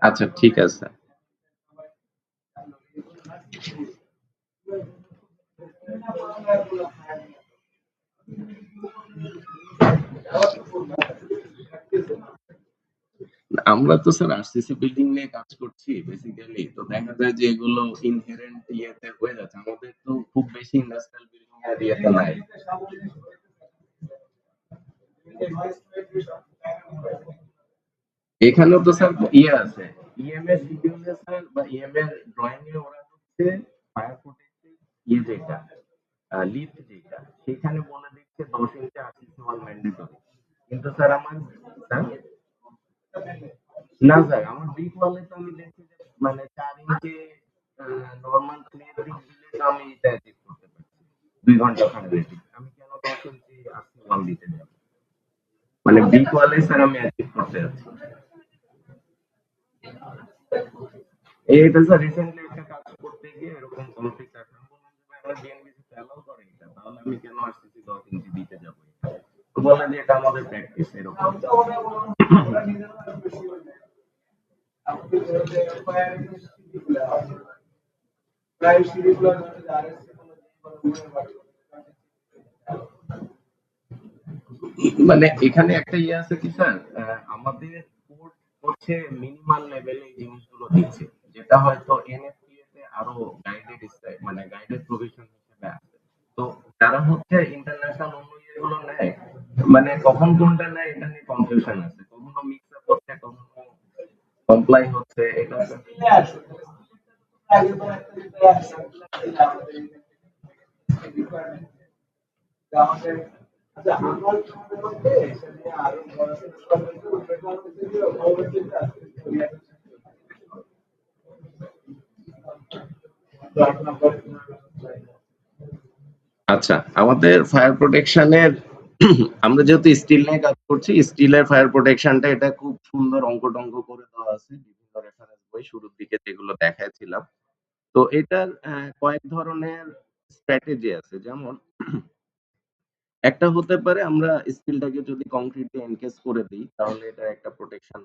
A: আচ্ছা ঠিক আছে। আমরা তো স্যার আরসিসি বিল্ডিং নিয়ে কাজ করছি বেসিক্যালি, তো দেখা যায় যে এগুলো ইনহেরেন্ট ইয়েতে হয়ে যাচ্ছে, আমাদের তো খুব বেশি ইন্ডাস্ট্রিয়াল বিল্ডিং এর ইয়েতে নাই। এখানেও তো স্যার ইয়ে আছে, ইএমএস শিডিউলে স্যার বা ইএমএস ড্রয়িং এ ওরা হচ্ছে ফায়ার প্রোটেক্টিভ ইয়ে যেটা লিফট যেটা সেখানে বলে দিচ্ছে 10 ইঞ্চি আরসিসি ওয়াল ম্যান্ডেটরি। কিন্তু স্যার আমার স্যার না স্যার আমার ব্রিক ওয়ালে তো আমি দেখছি যে মানে 4 ইঞ্চি নর্মাল ক্লে ব্রিক দিলে তো আমি এটা অ্যাচিভ করতে পারছি 2 ঘন্টা ফায়ার রেটিং। আমি কেন 10 ইঞ্চি আরসি ওয়াল দিতে যাব? মানে ব্রিক ওয়ালে স্যার আমি অ্যাচিভ করতে যাচ্ছি। এটা স্যার রিসেন্টলি একটা কাজ করতে গিয়ে এরকম কনফ্লিক্ট আসে, আমি বললাম যে ভাই আমার বিএনবিসি তে অ্যালাউ করে এটা, তাহলে আমি কেন আরসিসি 10 ইঞ্চি দিতে যাবো? তো বললেন যে এটা আমাদের প্র্যাকটিস এরকম।
B: প্রায় সিঁড়িগুলো
A: মানে এখানে একটা ইয়ে আছে কি স্যার, আমাদের কোড হচ্ছে মিনিমাল লেভেলে এই জিনিসগুলো দিচ্ছে, যেটা হয়তো এনএফপিএ তে আরো গাইডেড মানে গাইডেড প্রভিশন হিসেবে আছে। তো যারা হচ্ছে ইন্টারন্যাশনাল অন্য ইয়েগুলো নেয়, মানে কখন কোনটা নেয় এটা নিয়ে কনফিউশন আছে, কখনো মিক্স আপ হচ্ছে, কখনো কমপ্লাই হচ্ছে, এটা
B: আমাদের আচ্ছা আমার মধ্যে এটা নিয়ে আরো বড়
A: আচ্ছা, আমাদের ফায়ার প্রোটেকশনের আমরা যেহেতু স্টিল নিয়ে কাজ করছি, স্টিলের ফায়ার প্রোটেকশনটা এটা খুব সুন্দর অঙ্ক-টঙ্ক করে দেওয়া আছে বিভিন্ন রেফারেন্স বই শুরুর দিকে যেগুলো দেখাচ্ছিলাম। তো এটার কয়েক ধরনের স্ট্র্যাটেজি আছে। যেমন একটা হতে পারে আমরা স্টিলটাকে যদি কংক্রিটে এনকেস করে দিই তাহলে এটার একটা প্রোটেকশন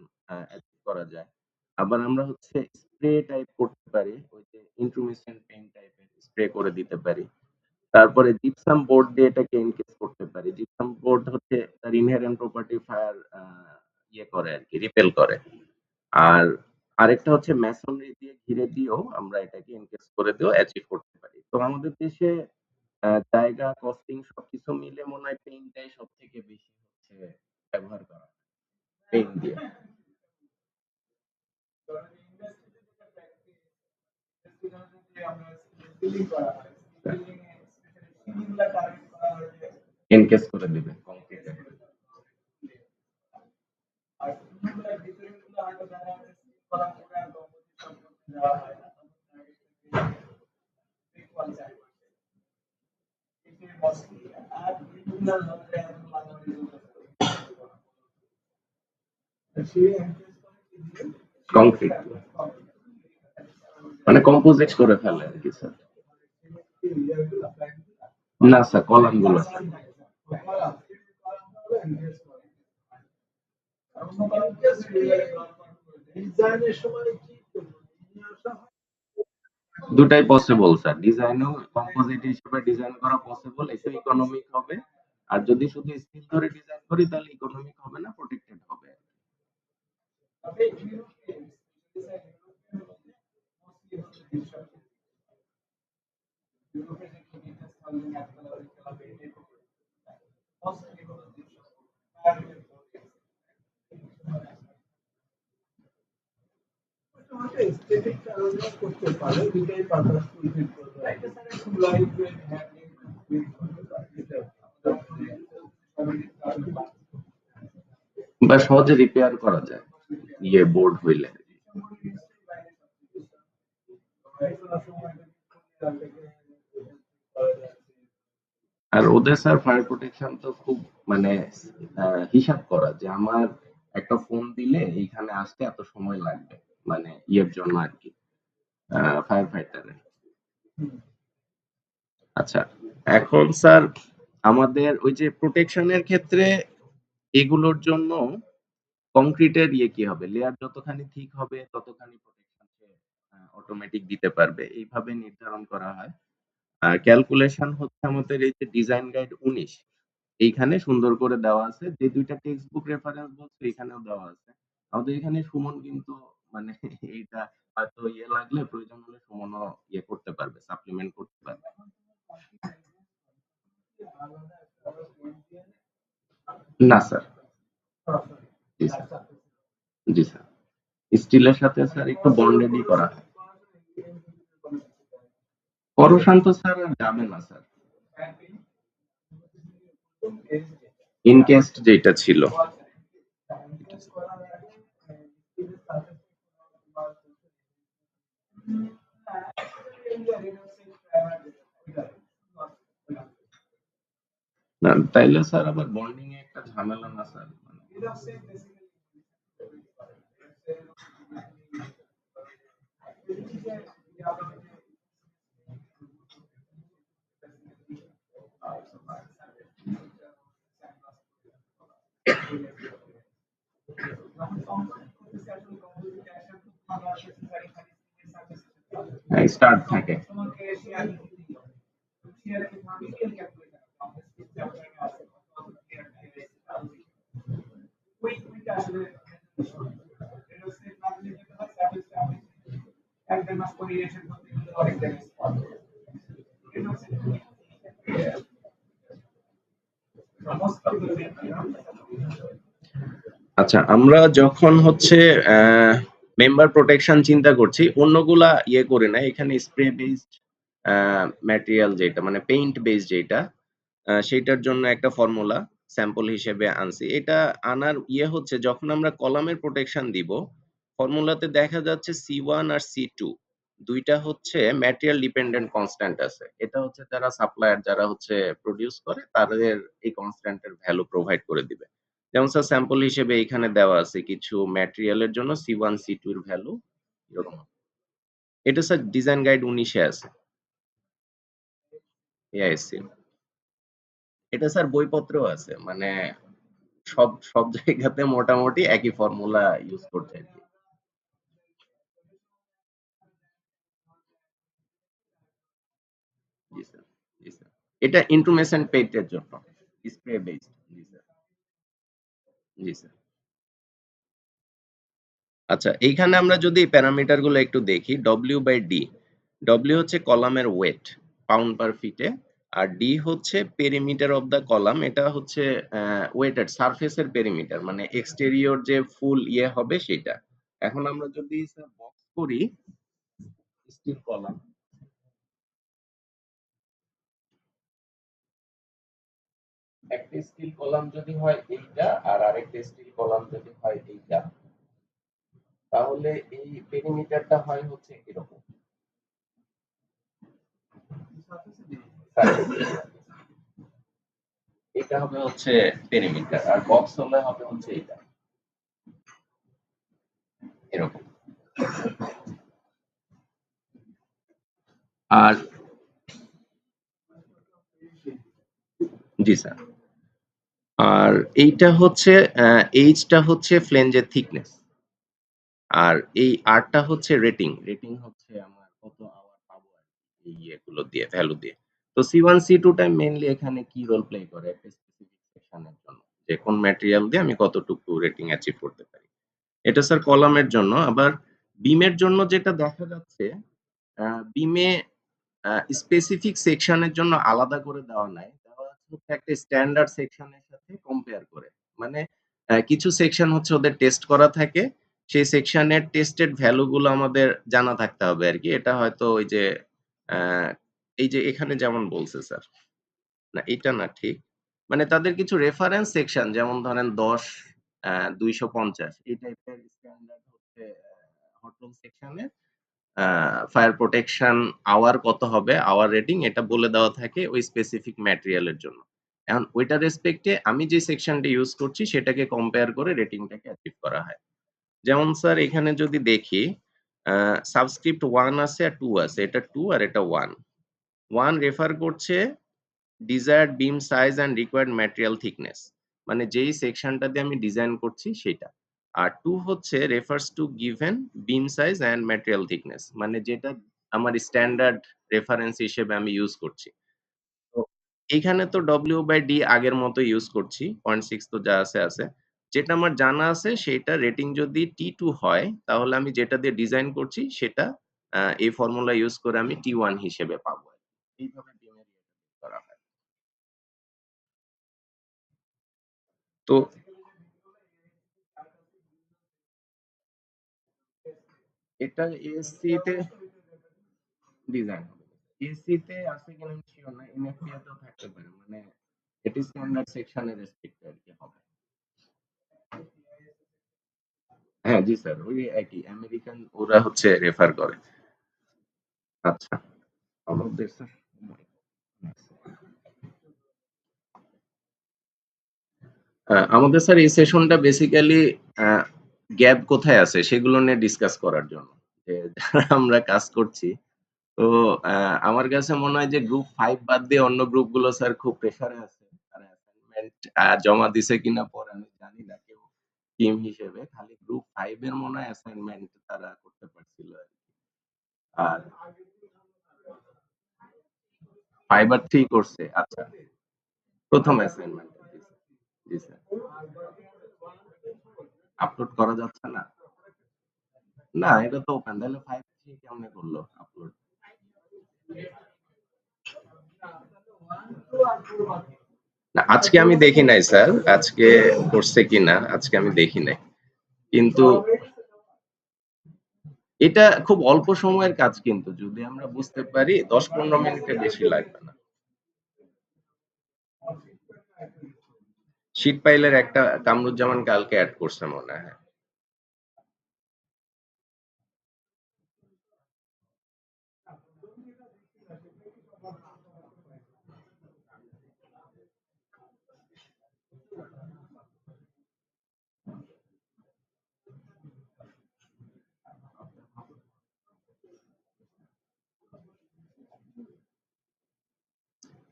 A: অ্যাচিভ করা যায়। আবার আমরা হচ্ছে স্প্রে টাইপ করতে পারি, ওই যে ইন্ট্রুমিসেন্ট পেইন্ট টাইপের স্প্রে করে দিতে পারি। তারপরে জিপসাম বোর্ড দিয়ে এটাকে এনকেস করতে পারি। জিপসাম বোর্ড হচ্ছে তার ইনহেরেন্ট প্রপার্টি ফায়ার ইয়ে করে আরকি, রিপেল করে। আর আরেকটা হচ্ছে মেসনরি দিয়ে ঘিরে দিয়েও আমরা এটাকে এনকেস করে দিয়েও অ্যাচিভ করতে পারি। তো আমাদের দেশে জায়গা, কস্টিং সবকিছু মিলে মনে হয় পেইন্টটাই সবথেকে বেশি হচ্ছে ব্যবহার করা হয়। পেইন্ট দিয়ে। এনকেস করে দিবে কংক্রিটে। কংক্রিট মানে কম্পোজিট করে ফেলে আরকি স্যার। না স্যার, কলাম গুলো স্যার।
B: ডিজাইনের সময় কি
A: দুটাই পসিবল স্যার, ডিজাইনও কম্পোজিট হিসেবে ডিজাইন করা পসিবল, একটু ইকোনমিক হবে। আর যদি শুধু স্টিল ধরে ডিজাইন করি তাহলে ইকোনমিক হবে না, প্রোটেক্টেড হবে।
B: এস্থেটিক কারণে করতে পারে দুটাই পারপাস ফুলফিল করতে লাইট ওয়েট
A: বা সহজে রিপেয়ার করা যায় ইয়ে বোর্ড হইলে। আর ওদের স্যার ফায়ার প্রোটেকশন তো খুব মানে হিসাব করা যে আমার একটা ফোন দিলে এইখানে আসতে এত সময় লাগবে, মানে ইয়ের জন্য আর কি, ফায়ার ফাইটারের। আচ্ছা, এখন স্যার আমাদের ওই যে প্রোটেকশনের ক্ষেত্রে এগুলোর জন্য কংক্রিটের ইয়ে কি হবে, লেয়ার যতখানি ঠিক হবে ততখানি প্রোটেকশন সে অটোমেটিক দিতে পারবে, এইভাবে নির্ধারণ করা হয়। ক্যালকুলেশন হচ্ছে আমাদের এই যে ডিজাইন গাইড 19, এইখানে সুন্দর করে দেওয়া আছে। যে ২ টা টেক্সট বুক রেফারেন্স বলছে এখানেও দেওয়া আছে। আমাদের এখানে সুমন কিন্তু মানে এইটা হয়তো লাগলে প্রয়োজন হলে সুমনও করতে পারবে, সাপ্লিমেন্ট করতে পারবে। না স্যার। জি স্যার। জি স্যার। স্টিলের সাথে স্যার একটু বন্ডেডই করা হয়। করোশান তো স্যার আর যাবে না স্যার। ইনকেস্ট যেটা ছিল। না তাইলে স্যার আবার বন্ডিং এ একটা ঝামেলা না স্যার? হ্যাঁ, স্টার্ট থাকে। আচ্ছা, আমরা যখন হচ্ছে মেম্বার প্রোটেকশন চিন্তা করছি, অন্যগুলা করে না। এখানে স্প্রে বেসড ম্যাটেরিয়াল যেটা মানে পেইন্ট বেসড যেটা সেইটার জন্য একটা ফর্মুলা স্যাম্পল হিসেবে আনছি। এটা আনার হচ্ছে যখন আমরা কলামের প্রোটেকশন দিব, ফর্মুলাতে দেখা যাচ্ছে C1 আর C2 দুইটা হচ্ছে ম্যাটেরিয়াল ডিপেন্ডেন্ট কনস্ট্যান্ট আছে। এটা হচ্ছে যারা সাপ্লায়ার যারা হচ্ছে প্রোডিউস করে তাদের এই কনস্ট্যান্টের ভ্যালু প্রোভাইড করে দিবে। যেমন স্যার স্যাম্পল হিসেবে এখানে দেওয়া আছে কিছু ম্যাটেরিয়ালের জন্য C1 C2 এর ভ্যালু এরকম। এটা স্যার ডিজাইন গাইড 19 এ আছে। এআইএসসি। এটা স্যার বইপত্রেও আছে। মানে সব সব জায়গাতে মোটামুটি একই ফর্মুলা ইউজ করছে আরকি। জি স্যার, জি স্যার। এটা ইন্ট্রুমেসেন্ট পেইন্টের জন্য। Spray based. জি স্যার। জি স্যার। আচ্ছা, এইখানে আমরা যদি প্যারামিটার গুলো একটু দেখি W/D। W হচ্ছে কলামের ওয়েট পাউন্ড পার ফিটে, আর D হচ্ছে পেরিমিটার অফ দা কলাম। এটা হচ্ছে ওয়েটেড সারফেসের পেরিমিটার মানে এক্সটেরিয়র যে ফুল হবে সেটা। এখন আমরা যদি স্যার বক্স করি স্টিল কলাম, একটা স্টিল কলাম যদি হয় এইটা আর আরেকটা স্টিল কলাম যদি হয় এইটা, তাহলে এই পেরিমিটারটা হয় হচ্ছে এরকম। এটা হবে হচ্ছে পেরিমিটার আর বক্স হলে হবে হচ্ছে এটা এরকম। আর জি স্যার। আর এইটা হচ্ছে এইচটা হচ্ছে ফ্লেঞ্জের থিকনেস। আর এই আরটা হচ্ছে রেটিং। রেটিং হচ্ছে আমার কত আওয়ার পাবো এই ইয়েগুলো দিয়ে ভ্যালু দিয়ে। তো C1 C2 টা মেইনলি এখানে কি রোল প্লে করে একটা স্পেসিফিক সেকশনের জন্য। যে কোন ম্যাটেরিয়াল দিয়ে আমি কতটুকু রেটিং অ্যাচিভ করতে পারি। এটা স্যার কলামের জন্য। আবার বিমের জন্য যেটা দেখা যাচ্ছে বিমে স্পেসিফিক সেকশনের জন্য আলাদা করে দেওয়া নাই। দেওয়া হচ্ছে একটা স্ট্যান্ডার্ড সেকশনের সাথে কম্পেয়ার করে। মানে কিছু সেকশন হচ্ছে ওদের টেস্ট করা থাকে। সেই সেকশনের টেস্টেড ভ্যালু গুলো আমাদের জানা থাকতে হবে আরকি। এটা হয়তো ওই যে আ এই যে এখানে যেমন বলছে স্যার। না এটা না ঠিক। মানে তাদের কিছু রেফারেন্স সেকশন যেমন ধরেন ১০, ২৫০ এই টাইপের স্ট্যান্ডার্ড হচ্ছে হট রুম সেকশনে ফায়ার প্রোটেকশন আওয়ার কত হবে, আওয়ার রেটিং এটা বলে দেওয়া থাকে ওই স্পেসিফিক ম্যাটেরিয়াল এর জন্য। এখন ওইটার রেসপেক্টে আমি যে সেকশনটা ইউজ করছি সেটাকে কম্পেয়ার করে রেটিংটাকে অ্যাচিভ করা হয়। যেমন স্যার এখানে যদি দেখি সাবস্ক্রিপ্ট 1 আছে আর 2 আছে। এটা 2 আর এটা 1। 1 রেফার করছে desired beam size and required material thickness মানে যেই সেকশনটা দিয়ে আমি ডিজাইন করছি সেটা। আর 2 হচ্ছে refers to given beam size and material thickness মানে যেটা আমার স্ট্যান্ডার্ড রেফারেন্স হিসেবে আমি ইউজ করছি। তো এখানে তো W/D আগের মতো ইউজ করছি। 0.6 তো যা আছে, আছে। যেটা আমার জানা আছে সেটা রেটিং যদি T2 হয়, তাহলে আমি যেটা দিয়ে ডিজাইন করছি সেটা এই ফর্মুলা ইউজ করে আমি T1 হিসেবে পাবো। এইভাবে বিমের করা হয়। তো এটা ASC তে ডিজাইন হবে। ASC তে আছে কিনা আমি সিউর না। NFPA তেও থাকতে পারে। মানে এটি স্ট্যান্ডার্ড সেকশনের রেসপেক্টে আরকি হবে। হ্যাঁ, জি স্যার। ওই একই আমেরিকান ওরা হচ্ছে রেফার করে। আচ্ছা। আমাদের স্যার আমাদের স্যার এই সেশনটা বেসিক্যালি গ্যাপ কোথায় আছে সেগুলো নিয়ে ডিসকাস করার জন্য। যে যারা আমরা কাজ করছি তো আমার কাছে মনে হয় যে গ্রুপ 5 বাদ দিয়ে অন্য গ্রুপগুলো স্যার খুব প্রেশারে আছে। তারা অ্যাসাইনমেন্ট জমা দিছে কিনা পরে আমি জানি না কেউ টিম হিসেবে। খালি গ্রুপ 5 এর মনে হয় অ্যাসাইনমেন্ট তারা করতে পারছিল আরকি। আর 5 আর 3 করছে। আচ্ছা। প্রথম অ্যাসাইনমেন্ট দিছে। জি স্যার। আপলোড করা যাচ্ছে না? না, এটা তো ওপেন। তাহলে 5 3 কেমনে করলো আপলোড? না, আজকে আমি দেখি নাই স্যার। আজকে করছে কিনা আজকে আমি দেখি নাই। কিন্তু এটা খুব অল্প সময়ের কাজ কিন্তু যদি আমরা বুঝতে পারি 10-15 মিনিটের বেশি লাগবে না। শীট পাইলের একটা কামরুজ্জামান কালকে এড করছে মনে হয়।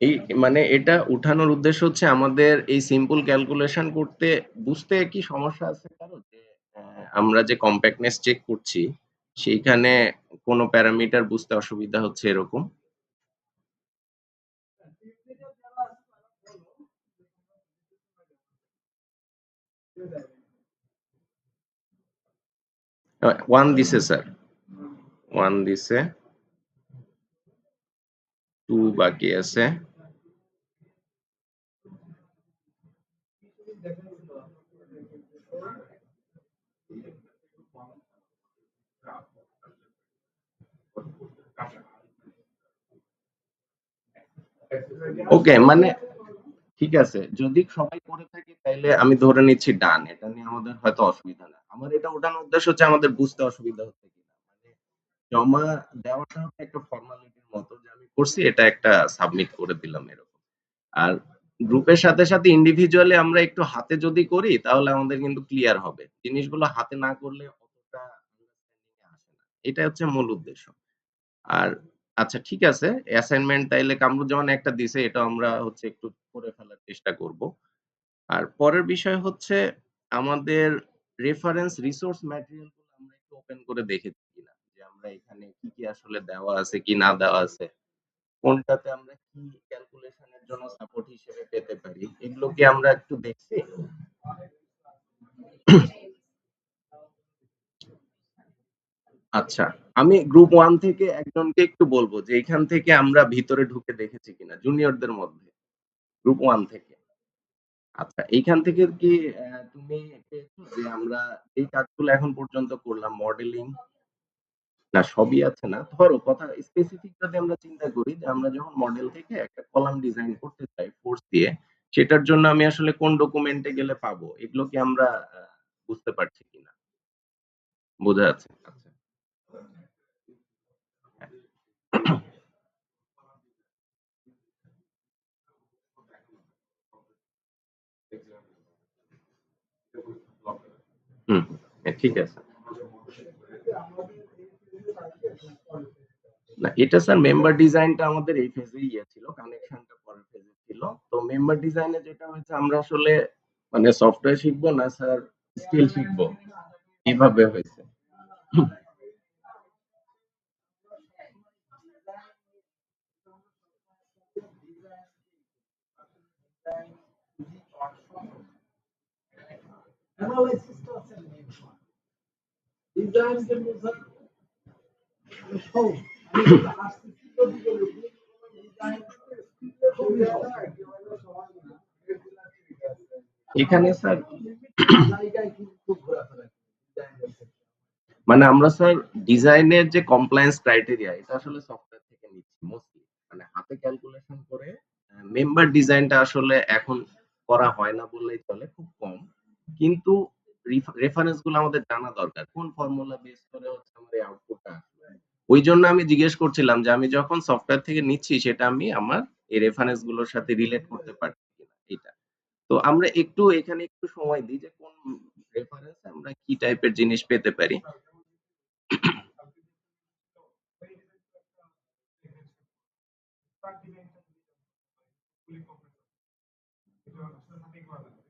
A: এই মানে এটা উঠানোর উদ্দেশ্য হচ্ছে আমাদের এই সিম্পল ক্যালকুলেশন করতে বুঝতে কি সমস্যা আছে কারো যে আমরা যে কম্প্যাক্টনেস চেক করছি সেইখানে কোনো প্যারামিটার বুঝতে অসুবিধা হচ্ছে এরকম। ওয়ান দিছে স্যার, ওয়ান দিছে, টু বাকি আছে। ওকে মানে ঠিক আছে যদি সবাই করে থাকে তাইলে আমি ধরে নিচ্ছি ডান, এটা নিয়ে আমাদের হয়তো অসুবিধা না। আমার এটা ওঠানোর উদ্দেশ্য হচ্ছে আমাদের বুঝতে অসুবিধা হচ্ছে কিনা, মানে জমা দেওয়াটা হচ্ছে একটা ফর্মালিটির মতো যে আমি করছি এটা একটা সাবমিট করে দিলাম এরকম। আর গ্রুপের সাথে সাথে ইন্ডিভিজুয়ালি আমরা একটু হাতে যদি করি তাহলে আমাদের কিন্তু ক্লিয়ার হবে, জিনিসগুলো হাতে না করলে অতটা আন্ডারস্ট্যান্ডিং এ আসে না। এটা হচ্ছে মূল উদ্দেশ্য। আর আচ্ছা ঠিক আছে, অ্যাসাইনমেন্ট তাইলে কামরুজ্জামান একটা দিছে, এটা আমরা হচ্ছে একটু করে ফেলার চেষ্টা করব। আর পরের বিষয় হচ্ছে আমাদের রেফারেন্স রিসোর্স ম্যাটেরিয়াল গুলো আমরা একটু ওপেন করে দেখেছি কিনা, যে আমরা এখানে কি কি আসলে দেওয়া আছে কি না দেওয়া আছে, কোনটাতে আমরা কি ক্যালকুলেশনের জন্য সাপোর্ট হিসেবে পেতে পারি, এগুলো কি আমরা একটু দেখছি? আচ্ছা, আমি গ্রুপ 1 থেকে একজনকে একটু বলবো যে এখান থেকে আমরা ভিতরে ঢুকে দেখেছি কিনা জুনিয়রদের মধ্যে, গ্রুপ 1 থেকে। আচ্ছা, এইখান থেকে কি তুমি পেয়েছো যে আমরা এই কাজগুলো এখন পর্যন্ত করলাম মডেলিং, না সবই আছে না। ধরো কথা স্পেসিফিক যদি আমরা চিন্তা করি যে আমরা যখন মডেল থেকে একটা কলাম ডিজাইন করতে চাই ফোর্স দিয়ে, সেটার জন্য আমি আসলে কোন ডকুমেন্টে গেলে পাবো? এগুলো কি আমরা বুঝতে পারছি কিনা? বোঝা যাচ্ছে? আচ্ছা। হুম, ঠিক আছে। না এটা স্যার মেম্বার ডিজাইনটা আমাদের এই ফেজেই ছিল, কানেকশনটা পরের ফেজে ছিল। তো মেম্বার ডিজাইনে যেটা হয়েছে আমরা আসলে মানে সফটওয়্যার শিখবো না স্যার স্কিল শিখবো, কিভাবে হয়েছে।
B: অ্যানালাইসিসটা হচ্ছে মেইন পয়েন্ট। ডিজাইন কিন্তু স্যার সহজ। আমি যেটা আরসিসি তৈরি করি, ডিজাইন খুবই সহজ।
A: এখানে স্যার
B: জায়গায় কিন্তু ঘোরাফেরা করি ডিজাইনের ক্ষেত্রে।
A: মানে আমরা স্যার ডিজাইনের যে কমপ্লায়েন্স ক্রাইটেরিয়া এটা আসলে সফটওয়্যার থেকে নিচ্ছি মোস্টলি। মানে হাতে ক্যালকুলেশন করে মেম্বার ডিজাইনটা আসলে এখন করা হয় না বললেই চলে, খুব কম। কিন্তু রেফারেন্স গুলো আমাদের জানা দরকার কোন ফর্মুলা বেস করে হচ্ছে আমার এই আউটপুটটা আসবে। ওই জন্য আমি জিজ্ঞেস করছিলাম যে আমি যখন সফটওয়্যার থেকে নিচ্ছি সেটা আমি আমার এই রেফারেন্স গুলোর সাথে রিলেট করতে পারছি কিনা এটা। তো আমরা একটু এখানে একটু সময় দিই যে কোন রেফারেন্সে আমরা কি টাইপের জিনিস পেতে পারি।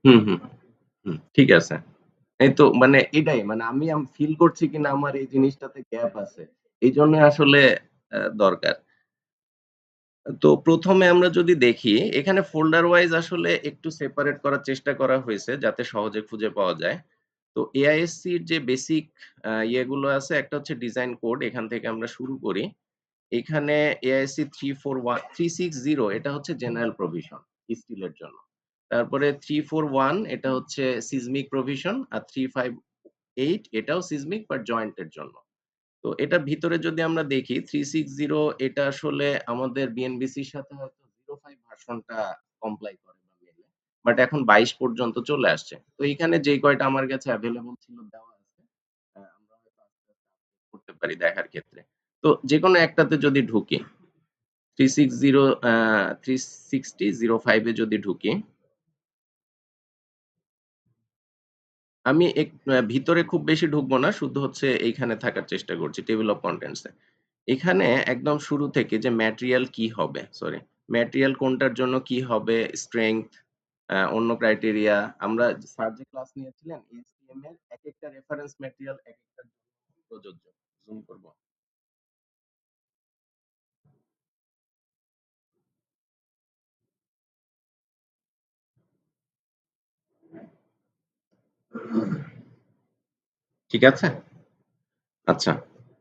A: হুম, হুম, হুম, ঠিক আছে। এই তো মানে এটাই মানে আমি ফিল করছি কিনা আমার এই জিনিসটাতে গ্যাপ আছে। এই জন্য আসলে দরকার। তো প্রথমে আমরা যদি দেখি এখানে ফোল্ডার ওয়াইজ আসলে একটু সেপারেট করার চেষ্টা করা হয়েছে যাতে সহজে খুঁজে পাওয়া যায়। তো এআইএসসি এর যে বেসিক ইয়েগুলো আছে একটা হচ্ছে ডিজাইন কোড, এখান থেকে আমরা শুরু করি। এখানে এআইএসসি 360 এটা হচ্ছে জেনারেল প্রভিশন স্টিলের জন্য। তারপরে 341 এটা হচ্ছে সিসমিক প্রভিশন, আর 358 এটাও সিসমিক বাট জয়েন্টের জন্য। তো এটার ভিতরে যদি আমরা দেখি 360 এটা আসলে আমাদের বিএনবিসির সাথে হয়তো 05 ভার্সনটা কমপ্লাই করে বা মেলে, বাট এখন 22 পর্যন্ত চলে আসছে। তো এখানে যে কয়টা আমার কাছে অ্যাভেলেবল ছিল দেওয়া আছে, আমরা হয়তো আস্তে আস্তে update করতে পারি দেখার ক্ষেত্রে। তো যে কোনো একটাতে যদি ঢুকি 360 360 05 এ যদি ঢুকি, আমি ভিতরে খুব বেশি ঢুকবো না, শুধু হচ্ছে এইখানে থাকার চেষ্টা করছি টেবিল অফ কন্টেন্টস এ। এখানে একদম শুরু থেকে যে ম্যাটেরিয়াল কি হবে, সরি, ম্যাটেরিয়াল কোনটার জন্য কি হবে, স্ট্রেংথ, অন্য ক্রাইটেরিয়া, আমরা স্যার যে ক্লাস নিয়েছিলেন এসটিএম এর এক একটা রেফারেন্স ম্যাটেরিয়াল এক একটার জন্য প্রযোজ্য। জুম করব। ঠিক আছে? আচ্ছা।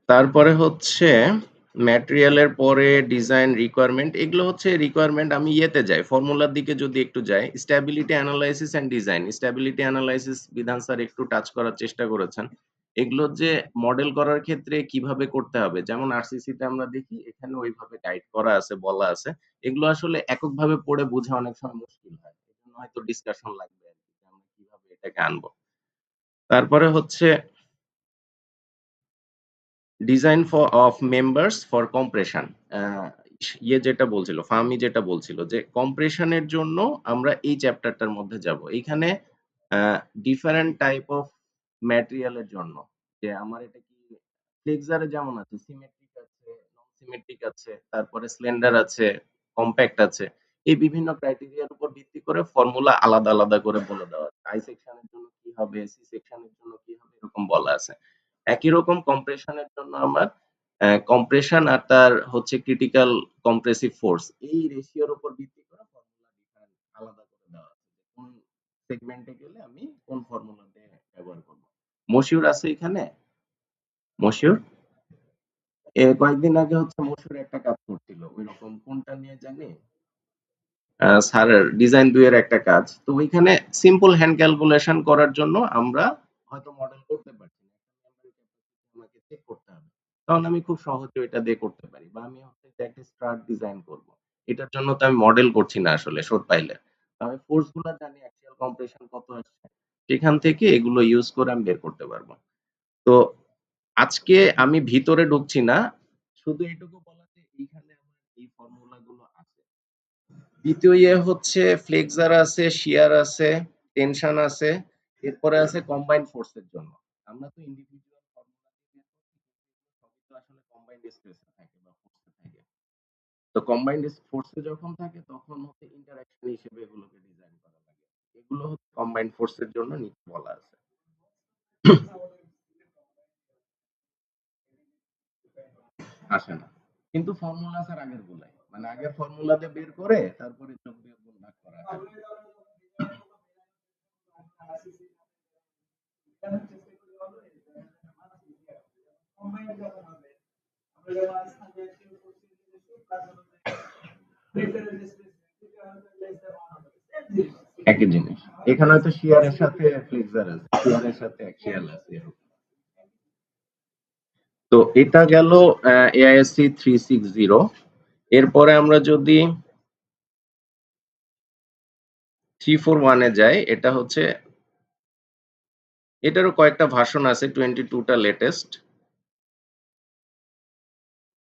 A: তারপরে হচ্ছে ম্যাটেরিয়ালের পরে ডিজাইন রিকোয়ারমেন্ট, এগুলো হচ্ছে রিকোয়ারমেন্ট। আমি ইয়েতে যাই ফর্মুলার দিকে যদি একটু যাই, stability analysis and design. Stability analysis Bidhan sir একটু টাচ করার চেষ্টা করেছেন। এগুলো যে মডেল করার ক্ষেত্রে কিভাবে করতে হবে, যেমন আরসিসি তে আমরা দেখি এখানে ওইভাবে গাইড করা আছে, বলা আছে। এগুলো আসলে এককভাবে পড়ে বোঝা অনেক সময় মুশকিল হয়, এজন্য হয়তো ডিসকাশন লাগবে আর কি, যে আমরা কিভাবে এটাকে আনবো। তারপরে হচ্ছে design of members for compression. ইয়ে যেটা বলছিল, ফাহমি যেটা বলছিল যে কম্প্রেশনের জন্য আমরা এই চ্যাপ্টারটার মধ্যে যাব। এইখানে ডিফারেন্ট টাইপ অফ ম্যাটেরিয়ালের জন্য, যে আমার এটা কি ফ্লেক্সারে যেমন আছে, সিমেট্রিক আছে, নন সিমেট্রিক আছে, তারপরে স্লেন্ডার আছে, কম্প্যাক্ট আছে। এই বিভিন্ন ক্রাইটেরিয়ার উপর ভিত্তি করে ফর্মুলা আলাদা আলাদা করে বলে দেওয়া আছে। আই সেকশনের জন্য কি হবে, সি সেকশনের জন্য কি হবে, এরকম বলা আছে। একই রকম কম্প্রেশনের জন্য আমার কম্প্রেশন আর তার হচ্ছে ক্রিটিক্যাল কম্প্রেসিভ ফোর্স, এই রেশিওর উপর ভিত্তি করে ফর্মুলা ডিফারেন্ট আলাদা করে দেওয়া আছে যে কোন সেগমেন্টে গেলে আমি কোন ফর্মুলা দিয়ে ব্যবহার করব। মশিউর আছে এখানে? মশিউর কয়েকদিন আগে হচ্ছে মশিউর একটা কাজ করছিল ওইরকম, কোনটা নিয়ে জানি, স্যারের ডিজাইন 2 এর একটা কাজ। তো ওইখানে সিম্পল হ্যান্ড ক্যালকুলেশন করার জন্য আমরা হয়তো মডেল করতে পারছি না। আমাকে চেক করতে হবে। তখন আমি খুব সহজে ওইটা দিয়ে করতে পারি। বা আমি হচ্ছে যে একটা স্ট্রাট ডিজাইন করব। এটার জন্য তো আমি মডেল করছি না আসলে শর্ট পাইলে। আমি ফোর্স গুলা জানি, অ্যাক্সিয়াল কম্প্রেশন কত আসছে। সেখান থেকে এগুলো ইউজ করে আমি বের করতে পারবো। তো আজকে আমি ভিতরে ঢুকছি না। শুধু এটুকু বলা যে এইখানে আমার এই ফর্মুলা গুলো আছে। দ্বিতীয় ইয়ে হচ্ছে ফ্লেক্সার আছে, শিয়ার আছে, টেনশন আছে, এরপরে আছে কম্বাইন্ড ফোর্স এর জন্য। আমরা তো ইন্ডিভিজুয়াল ফর্মুলা দিয়ে বের করছি, কিন্তু সবই তো আসলে কম্বাইন্ড স্ট্রেসে থাকে বা ফোর্সে থাকে। তো কম্বাইন্ড ফোর্সে যখন থাকে তখন হচ্ছে ইন্টারঅ্যাকশন হিসেবে এগুলোকে ডিজাইন করা লাগে। এগুলো হচ্ছে কম্বাইন্ড ফোর্সের জন্য নিচে বলা আছে। আসে না। কিন্তু ফর্মুলা স্যার আগের গুলাই। মানে আগের ফর্মুলা দিয়ে বের করে তারপরে যোগ বিয়োগ গুণ ভাগ করা হয়। একই জিনিস। এখানে হয়তো শিয়ারের সাথে ফ্লেক্সার আছে, শিয়ারের সাথে অ্যাক্সিয়াল আছে এরকম। তো এটা গেল AISC 360। এরপরে আমরা যদি 341 এ যাই, এটা হচ্ছে, এটারও কয়েকটা ভার্সন আছে, 22টা লেটেস্ট।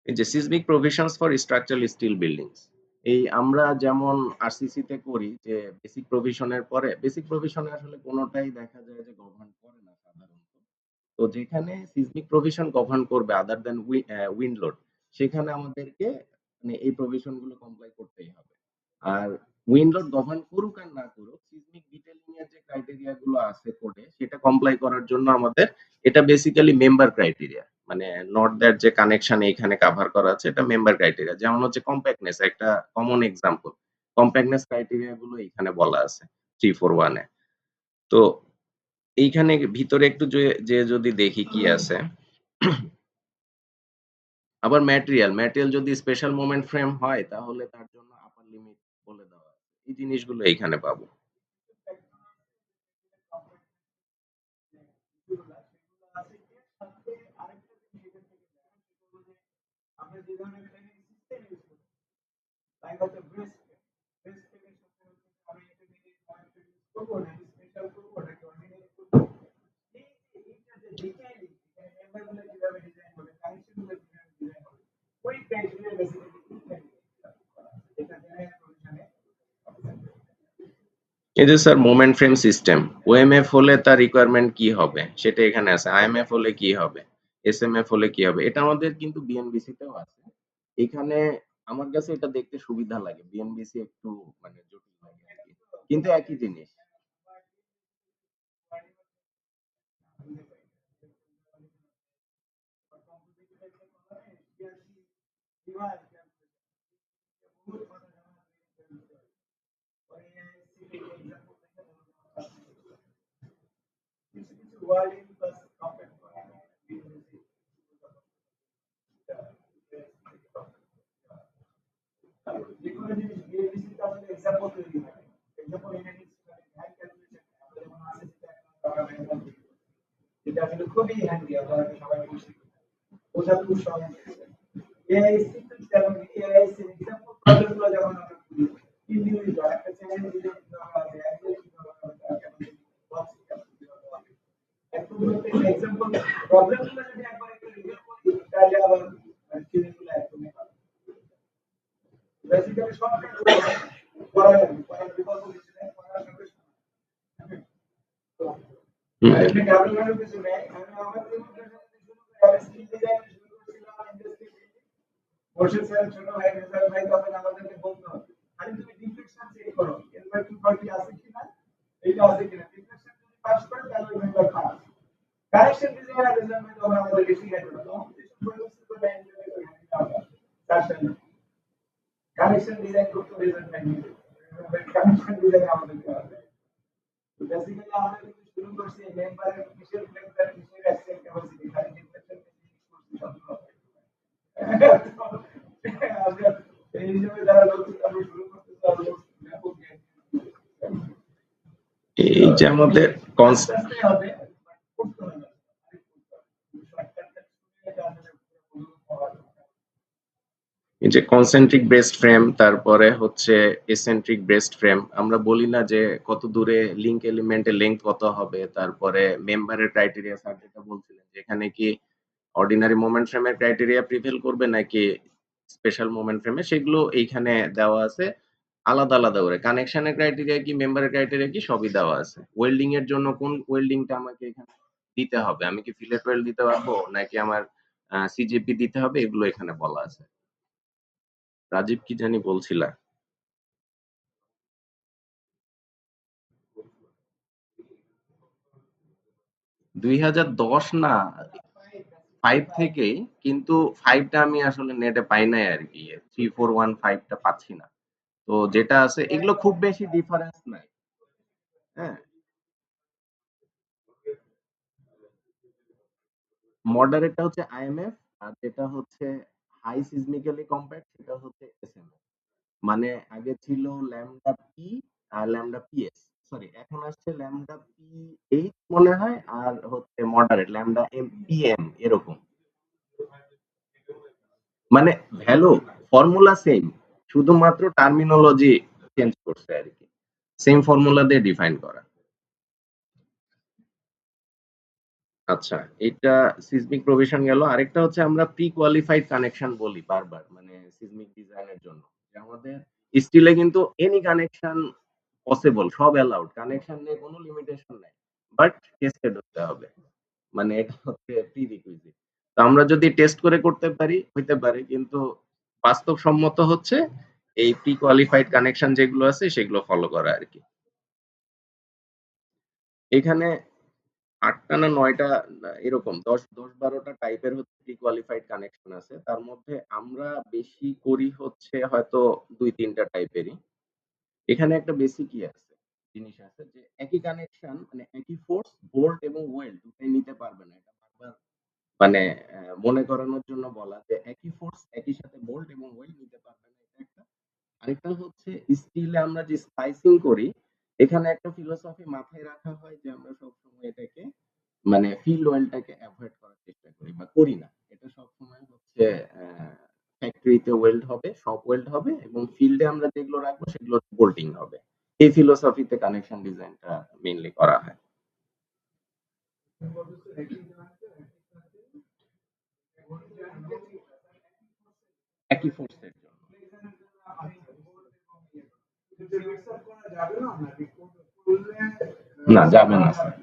A: এই যে seismic provisions for structural steel buildings, এই আমরা যেমন আরসিসি তে করি যে বেসিক প্রভিশনের পরে, বেসিক প্রভিশনে আসলে কোনোটাই দেখা যায় যে গভর্ন করে না সাধারণত। তো যেখানে সিসমিক প্রভিশন গভর্ন করবে আদার দেন উইন্ড লোড, সেখানে আমাদেরকে মানে এই প্রভিশন গুলো কমপ্লাই করতেই হবে। আর উইন্ড লোড গভর্ন করুক আর না করুক, সিসমিক ডিটেইলিং এর যে ক্রাইটেরিয়া গুলো আছে কোডে, সেটা কমপ্লাই করার জন্য আমাদের, এটা বেসিক্যালি মেম্বার ক্রাইটেরিয়া, মানে নট দ্যাট যে কানেকশন এখানে কভার করা আছে, এটা মেম্বার ক্রাইটেরিয়া। যেমন হচ্ছে কম্প্যাক্টনেস, একটা কমন এক্সাম্পল, কম্প্যাক্টনেস ক্রাইটেরিয়া গুলো এখানে বলা আছে 341 এ। তো এইখানে ভিতরে একটু যে যদি দেখি কি আছে। আবার ম্যাটেরিয়াল, ম্যাটেরিয়াল যদি স্পেশাল মোমেন্ট ফ্রেম হয় তাহলে তার জন্য আপার লিমিট বলে দেওয়া আছে। এই জিনিসগুলো এখানে পাবো।
B: আমরা যে ধরনের ট্রেনিং সিস্টেম ইউজ করি, তাই হচ্ছে ব্রেস্ট ব্রেস্ট থেকে আমি ইন্টারমিডিয়েট পয়েন্ট ইউজ করবো না, স্পেশাল করবো নাকি অর্ডিনারি করবো, এইটা যে ডিটেইলিং, এখানে মেম্বারগুলো কিভাবে ডিজাইন হবে, কানেকশনগুলো কিভাবে ডিজাইন হবে, ওই ক্রাইটেরিয়া বেসিক্যালি যেটা জেনারেল প্রভিশনে।
A: এই যে স্যার মোমেন্ট ফ্রেম সিস্টেম, ওএমএফ হলে তার রিকোয়ারমেন্ট কি হবে সেটা এখানে আছে, আইএমএফ হলে কি হবে, এসএমএফ হলে কি হবে, এটা আমাদের কিন্তু বিএনবিসি তেও আছে। এখানে আমার কাছে এটা দেখতে সুবিধা লাগে, বিএনবিসি একটু মানে জটিল লাগে আর কি, কিন্তু একই জিনিস।
B: যেকোনো জিনিস বিএবিসি তে আসলে এক্সাম্পল তৈরি হয়, এক্সাম্পল ইউনিট হ্যান্ড ক্যালকুলেশন আমরা যেমন আছে যেটা আসলে খুবই হ্যান্ডি, আমরা সবাই বুঝি, বোঝা খুব সহজ। এআইসি তো যেমন এআইসি এক্সাম্পল প্রবলেম গুলো যেমন আমরা করি, ইন্ডিভিজুয়াল একটা চ্যানেল দিলে কিভাবে হবে, অ্যাঙ্গেল কিভাবে হবে, তার ক্যাপাসিটি বক্স কিভাবে হবে, একটু এক্সাম্পল প্রবলেম গুলো যদি একবার একটু রিভিউ করি, তাহলে আবার থিওরিগুলো একদমই ভালো। বেসিক্যালি শর্টকাট করা যাবে, করার বিকল্প কিছু নেই, করার সঙ্গে এমনি ডেভেলপমেন্টের কিছু নেই। আমি আমার প্রেজেন্টেশন শুরু করে আমি স্কিল ডিজাইন শুরু করেছিলাম ইন্ডাস্ট্রি। বর্ষিত স্যার ছোট ভাই রেজাল্ট ভাই তখন আমাদেরকে বলতো, আরে তুমি ডিফ্লেকশন চেক করো, এর ভাই 240 আছে কিনা, এইটা আছে কিনা, ডিফ্লেকশন যদি পাস করে তাহলে ওই মেম্বার পাস। কারেকশন ডিজাইন আর রেজাল্ট ভাই তখন আমাদেরকে শিখাই দিল, কম্পিটিশন প্রযুক্তি করে এনজয় করে তার সাথে কানেকশন ডিজাইন করতে রেজাল্ট ভাই কানেকশন ডিজাইন আমাদেরকে হবে। তো বেসিক্যালি আমরা কিন্তু শুরু করছি মেম্বারের কিসের ফ্লেক্সার কিসের অ্যাক্সেল ক্যাপাসিটি, খালি ডিফ্লেকশন সবগুলো আমরা এই হিসেবে যারা লোক আমরা শুরু করতে চাই ব্যাপক
A: এই যে আমাদের
B: আস্তে হবে, করতে হবে
A: এই যে কনসেন্ট্রিক ব্রেস্ট ফ্রেম, তারপরে হচ্ছে এসেন্ট্রিক ব্রেস্ট ফ্রেম, আমরা বলি না যে কত দূরে লিংক এলিমেন্টের লেংথ কত হবে, তারপরে মেম্বারের ক্রাইটেরিয়া স্যার যেটা বলছিলেন, যেখানে কি অর্ডিনারি মোমেন্ট ফ্রেমের ক্রাইটেরিয়া প্রিভেল করবে নাকি স্পেশাল মোমেন্ট ফ্রেমে, সেগুলো এইখানে দেওয়া আছে আলাদা আলাদা করে। কানেকশনের ক্রাইটেরিয়া কি, মেম্বারের ক্রাইটেরিয়া কি, সবই দেওয়া আছে। ওয়েল্ডিং এর জন্য কোন ওয়েল্ডিংটা আমাকে এখানে দিতে হবে, আমি কি ফিলেট ওয়েল্ড দিতে পারবো নাকি আমার সিজিপি দিতে হবে, এগুলো এখানে বলা আছে। রাজীব কি জানি বলছিলা? 2010 না, 5 থেকেই, কিন্তু 5 টা আমি আসলে নেটে পাই নাই আরকি। 3415 টা পাচ্ছি না। তো যেটা আছে এগুলো খুব বেশি ডিফারেন্স নাই। হ্যাঁ? মডারেটটা হচ্ছে আইএমএফ, আর যেটা হচ্ছে হাই সিসমিক্যালি কম্প্যাক্ট সেটা হচ্ছে এসএমএফ। মানে আগে ছিল lambda P R lambda PS. Sorry, এখন আসছে ল্যামডা পি এইচ মনে হয়, আর হচ্ছে মডারেট ল্যামডা এম পিএম এরকম। মানে ভ্যালু ফর্মুলা সেম, শুধুমাত্র টার্মিনোলজি চেঞ্জ করছে আর কি। সেম ফর্মুলা দিয়ে ডিফাইন করা। আচ্ছা, এটা সিসমিক প্রভিশন গেল। আরেকটা হচ্ছে আমরা প্রি কোয়ালিফাইড কানেকশন বলি বারবার, মানে সিসমিক ডিজাইনের জন্য। যে আমাদের স্টিলে কিন্তু এনি কানেকশন পসিবল, সব অ্যালাউড, কানেকশন নিয়ে কোনো লিমিটেশন নাই, বাট টেস্টেড হতে হবে। মানে এটা হচ্ছে প্রি রিকুইজিট। তো আমরা যদি টেস্ট করে করতে পারি হইতে পারে, কিন্তু বাস্তবসম্মত হচ্ছে এই প্রি কোয়ালিফাইড কানেকশন যেগুলো আছে সেগুলো ফলো করা আর কি। এখানে ৮ টা না ৯ টা এরকম ১০-১২ টা টাইপের হচ্ছে প্রি কোয়ালিফাইড কানেকশন আছে। তার মধ্যে আমরা বেশি করি হচ্ছে হয়তো ২-৩ টা টাইপেরই। এখানে একটা বেসিক আছে, জিনিস আছে যে একই কানেকশন মানে একই ফোর্স, ভোল্ট এবং ওয়েল্ড দুটাই নিতে পারবে না। এটা বারবার মানে মনে করানোর জন্য বলা যে একই ফোর্স একই সাথে ভোল্ট এবং ওয়েল্ড নিতে পারবে না। এটা একটা। আরেকটা হচ্ছে স্টিলে আমরা যে স্পাইসিং করি, এখানে একটা ফিলোসফি মাথায় রাখা হয় যে আমরা সবসময় এটাকে মানে ফিল্ড ওয়েলটাকে এভয়েড করার চেষ্টা করি বা করি না। এটা সবসময় হচ্ছে ফ্যাক্টরিতে ওয়েল্ড হবে, শপ ওয়েল্ড হবে, এবং ফিল্ডে আমরা যেগুলো রাখবো সেগুলো বোল্টিং হবে। এই ফিলোসফিতে কানেকশন ডিজাইনটা মেইনলি করা হয়। একই ফোর্সের জন্য। না, যাবে না স্যার।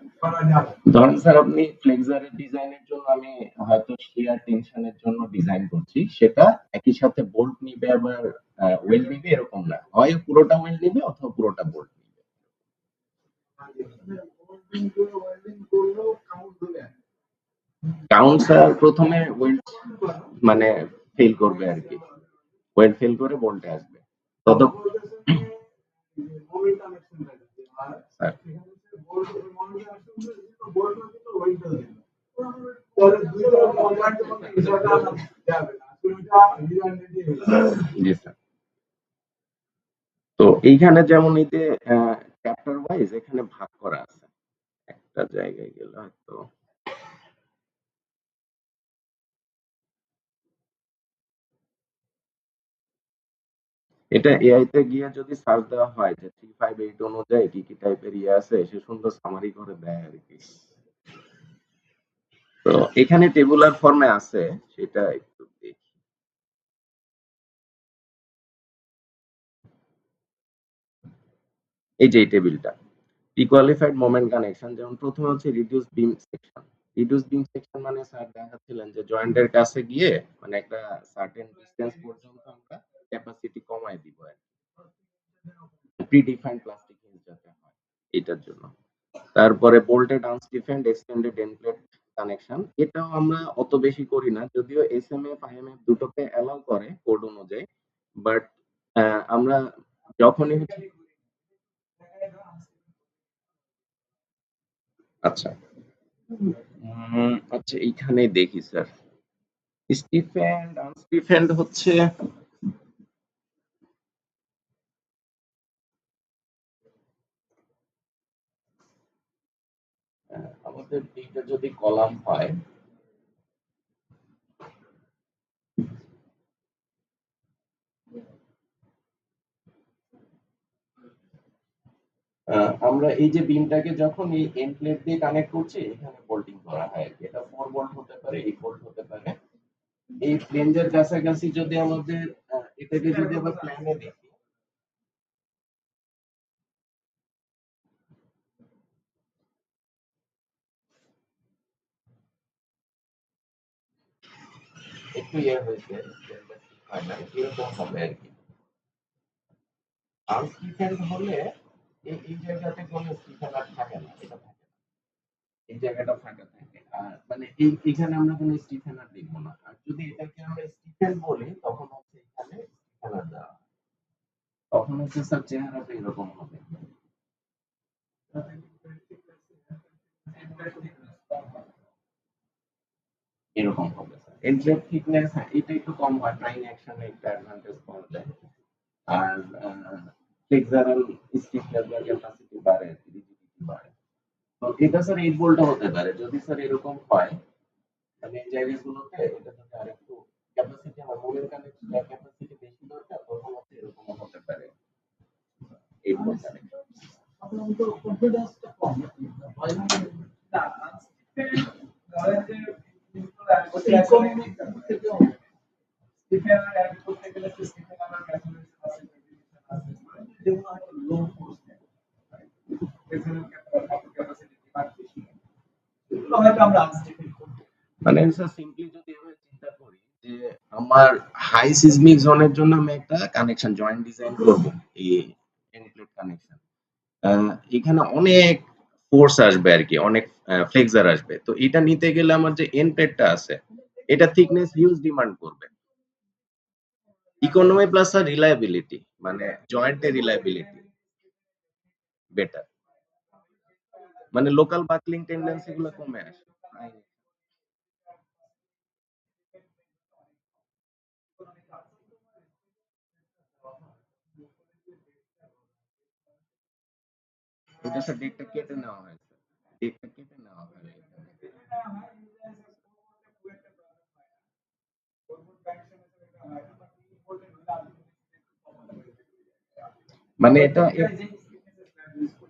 A: ধরেন স্যার আপনি ফ্লেক্সারের ডিজাইনের জন্য আমি হয়তো শিয়ার টেনশনের জন্য ডিজাইন করছি, সেটা একই সাথে বোল্ট নিবে আবার ওয়েল্ড নিবে এরকম না, হয় পুরোটা ওয়েল্ড নিবে অথবা পুরোটা বোল্ট নিবে। কাউন্ট স্যার প্রথমে ওয়েল্ড মানে ফেল করবে আর কি, ওয়েল্ড ফেল করে বোল্টে আসবে। তত স্যার জি স্যার। তো এইখানে যেমন এই যে চ্যাপ্টার ওয়াইজ এখানে ভাগ করা আছে, একটা জায়গায় গেলে হয়তো এটা এআই তে গিয়ে যদি সার্চ দেওয়া হয় যে 358 অনুযায়ী কি কি টাইপের ইয়ে আছে, সে সুন্দর সামারি করে দেয় আর কি। তো এখানে টেবুলার ফর্মে আছে, সেটা একটু দেখি। এই যে এই টেবিলটা ইকুয়ালিফাইড মোমেন্ট কানেকশন, যেমন প্রথমে হচ্ছে রিডিউস বিম সেকশন। রিডিউস বিম সেকশন মানে স্যার দেখাচ্ছিলেন যে জয়েন্টের কাছে গিয়ে মানে একটা সার্টেন ডিসটেন্স পর্যন্ত আমরা ক্যাপাসিটি কমায় দিব আর প্রি ডিফাইন্ড প্লাস্টিক হিঞ্জ যাতে হয় এটার জন্য। তারপরে bolted unstiffened extended end plate connection, এটাও আমরা অত বেশি করি না, যদিও এসএমএফ আইএমএফ দুটোকে অ্যালাউ করে কোড অনুযায়ী, বাট আমরা যখনই আচ্ছা আচ্ছা এইখানে দেখি স্যার, স্টিফেন্ড আনস্টিফেন্ড হচ্ছে আমাদের এইটা যদি কলাম হয়, আমরা এই যে বিমটাকে যখন এই এন্ড প্লেট দিয়ে কানেক্ট করছি, এখানে বোল্টিং করা হয় আর কি। এটা 4 ভোল্ট হতে পারে, 8 ভোল্ট হতে পারে। এই ফ্লেঞ্জের কাছাকাছি যদি আমাদের এটাকে যদি আবার প্ল্যানে দেখি, একটু ইয়ে হয়েছে, ফ্লেঞ্জের ঠিক হয় না, এরকম হবে আর কি। আনস্টিফেন্ড হলে এই জায়গাতে কোনো স্টিফেন আর থাকে না, এটা থাকে। এই জায়গাটা ফাঁকা থাকে। আর মানে এখানে আমরা কোনো স্টিফেন আর লিখবো না। আর যদি এটাকে আমরা স্টিফেন বলি তখন হচ্ছে এখানে স্টিফেন আর দেওয়া হয়। তখন হচ্ছে স্যার চেহারাটা এরকম হবে। এরকম হবে স্যার। এন্ট্রেপ থিকনেস হ্যাঁ, এটা একটু কম হয়। ট্রাইং অ্যাকশনে একটা অ্যাডভান্টেজ পাওয়া যায়। আর ফ্লেক্সারাল স্টিফনেস বা ক্যাপাসিটি বাড়ে, রিজিডিটি বাড়ে। তো এটা স্যার 8 ভোল্টও হতে পারে। যদি স্যার এরকম হয় মানে এই জায়গাগুলোতে এটা যদি আরেকটু ক্যাপাসিটি আমার মনের কানেকশন ক্যাপাসিটি বেশি দরকার তখন হচ্ছে এরকমও হতে পারে 8 ভোল্ট কানেকশন।
B: সাধারণত কনফিডেন্সটা কম ভয় লাগে না ধরেন যে ইকোনমিক থেকে স্টিফেন অ্যাড করতে গেলে তো স্টিফেন আমার ক্যালকুলেশন আছে আছে যেগুলো হয়তো লো ফোর্স ক্যাপাসিটি ডিমান্ড বেশি এগুলো হয়তো আমরা আনস্টিফেন করবো।
A: মানে স্যার সিম্পলি যদি এভাবে চিন্তা করি যে আমার হাই সিসমিক জোনের জন্য আমি একটা কানেকশন জয়েন্ট ডিজাইন করব এই এন্ড প্লেট কানেকশন এখানে অনেক ফোর্স আসবে আর কি অনেক ফ্লেক্সার আসবে তো এটা নিতে গেলে আমার যে এন্ড প্লেটটা আছে এটা থিকনেস হিউজ ডিমান্ড করবে ইকোনমি প্লাস আর রিলায়েবিলিটি মানে জয়েন্টের রিলায়েবিলিটি বেটার মানে লোকাল বাকলিং টেন্ডেন্সি গুলো কমে আসে এটা স্যার ডেটটা কেটে নেওয়া হয়েছে ডেটটা কেটে নেওয়া হয় মানে এটা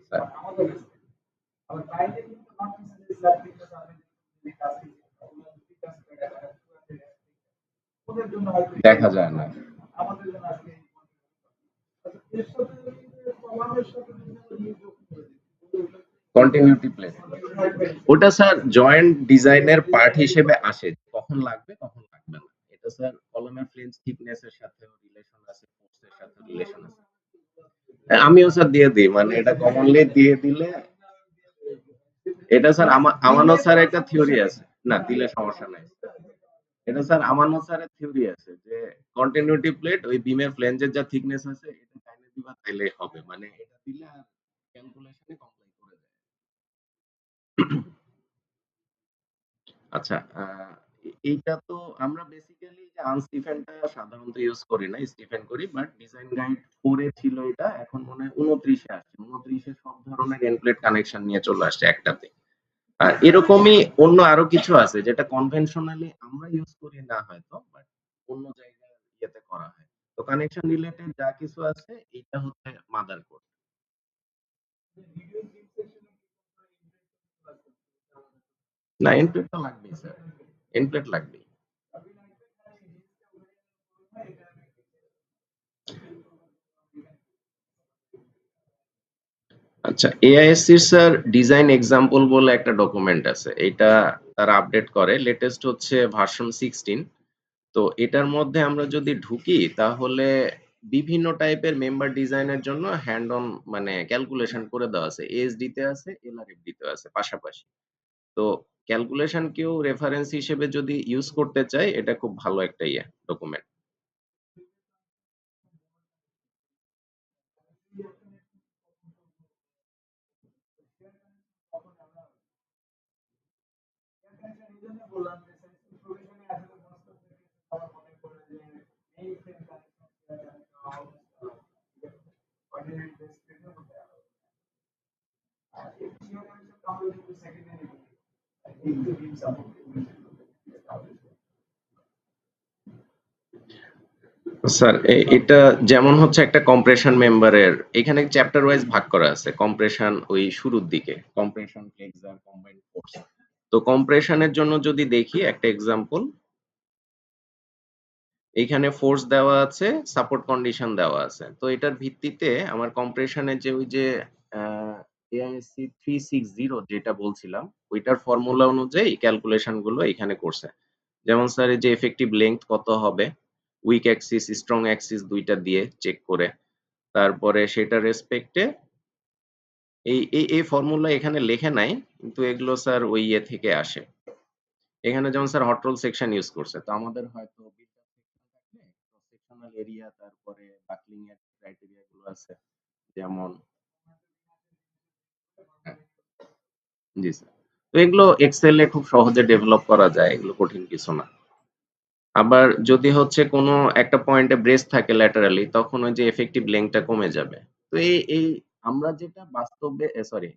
A: স্যার
B: আবার বাইরে কিন্তু নন স্ল্যাব কিন্তু আমি কাজ ওদের জন্য হয়তো
A: দেখা যায় না
B: আমাদের জন্য আসলে এর সাথে কলামের সাথে যোগ করে
A: কন্টিনিউটি প্লেট ওটা স্যার জয়েন্ট ডিজাইনের পার্ট হিসেবে আসে কখন লাগবে কখন লাগবে না এটা স্যার কলমের ফ্লেঞ্জ থিকনেস এর সাথেও রিলেশন আছে ফোর্সের সাথে রিলেশন আছে আমিও স্যার দিয়ে দিই মানে এটা কমনলি দিয়ে দিলে এটা স্যার আমানত স্যার একটা থিওরি আছে না দিলে সমস্যা নাই এটা স্যার আমানত স্যারের থিওরি আছে যে কন্টিনিউটি প্লেট ওই বিমের ফ্লেঞ্জের যা থিকনেস আছে এটা চাইলে দিবা তাইলেই হবে মানে এটা দিলে আর ক্যালকুলেশনে কমপ্লাই করে দেয় আচ্ছা এইটা তো আমরা বেসিক্যালি যে আনস্টিফেনটা সাধারণত ইউজ করি না স্টিফেন করি বাট ডিজাইন গাইড 4 এ ছিল এটা এখন মনে হয় 29 এ আসছে 29 এ সব ধরনের এনপ্লেট কানেকশন নিয়ে চলে আসছে একটাতে আর এরকমই অন্য আরো কিছু আছে যেটা কনভেনশনালি আমরা ইউজ করি না হয়তো বাট অন্য জায়গায় ইয়েতে করা হয় তো কানেকশন রিলেটেড যা কিছু আছে এটা হচ্ছে মাদার কোড না এনপ্লেট তো লাগবেই স্যার এনপ্লেট লাগবেই আচ্ছা এআইএসসি স্যার ডিজাইন এক্সাম্পল বলে একটা ডকুমেন্ট আছে এটা তারা আপডেট করে লেটেস্ট হচ্ছে ভার্সন 16 তো এটার মধ্যে আমরা যদি ঢুকি তাহলে বিভিন্ন টাইপের মেম্বার ডিজাইনের জন্য হ্যান্ড অন মানে ক্যালকুলেশন করে দেওয়া আছে এএসডি তে আছে এলআরএফডি তে আছে পাশাপাশি তো ক্যালকুলেশন কেউ রেফারেন্স হিসেবে যদি ইউজ করতে চায় এটা খুব ভালো একটা ডকুমেন্ট
B: বললাম যে প্রভিশনে আসলে মনস্তাত্ত্বিক আমার মনে করে যে এই ফ্রেম অর্ডিনারি বেস ফ্রেমের মধ্যে আর এই থিওরি আমরা কিন্তু সেকেন্ডারি একটু ডিপ সাপোর্ট
A: স্যার এটা যেমন হচ্ছে একটা কম্প্রেশন মেম্বারের এখানে চ্যাপ্টার ওয়াইজ ভাগ করা আছে কম্প্রেশন ওই শুরুর দিকে কম্প্রেশন ফ্লেক্সার কম্বাইন্ড ফোর্স তো কম্প্রেশনের জন্য যদি দেখি একটা এক্সাম্পল এইখানে ফোর্স দেওয়া আছে সাপোর্ট কন্ডিশন দেওয়া আছে তো এটার ভিত্তিতে আমার কম্প্রেশনের যে ওই যে এআইএসসি 360 যেটা বলছিলাম ওইটার ফর্মুলা অনুযায়ী ক্যালকুলেশন গুলো এখানে করছে যেমন স্যার এই যে এফেক্টিভ লেংথ কত হবে উইক অ্যাক্সিস স্ট্রং অ্যাক্সিস দুইটা দিয়ে চেক করে তারপরে সেটা রেসপেক্টে এই ফর্মুলা এখানে লেখে নাই, কিন্তু এগুলো স্যার ওই ইয়ে থেকে আসে। এখানে যেমন sir hot roll section use করছে। তো আমাদের হয়তো বিল্ডআপ সেকশন থাকলে ক্রস সেকশনাল এরিয়া তারপরে বাকলিং এর ক্রাইটেরিয়া গুলো আছে। যেমন হ্যাঁ, জি স্যার। তো এগুলো এক্সেল এ খুব সহজে ডেভেলপ করা যায়। এগুলো কঠিন কিছু না। আবার যদি হচ্ছে কোনো একটা পয়েন্টে ব্রেস থাকে ল্যাটারালি, তখন ওই যে এফেক্টিভ লেংথটা কমে যাবে। তো এই আমরা যেটা বাস্তবে সরি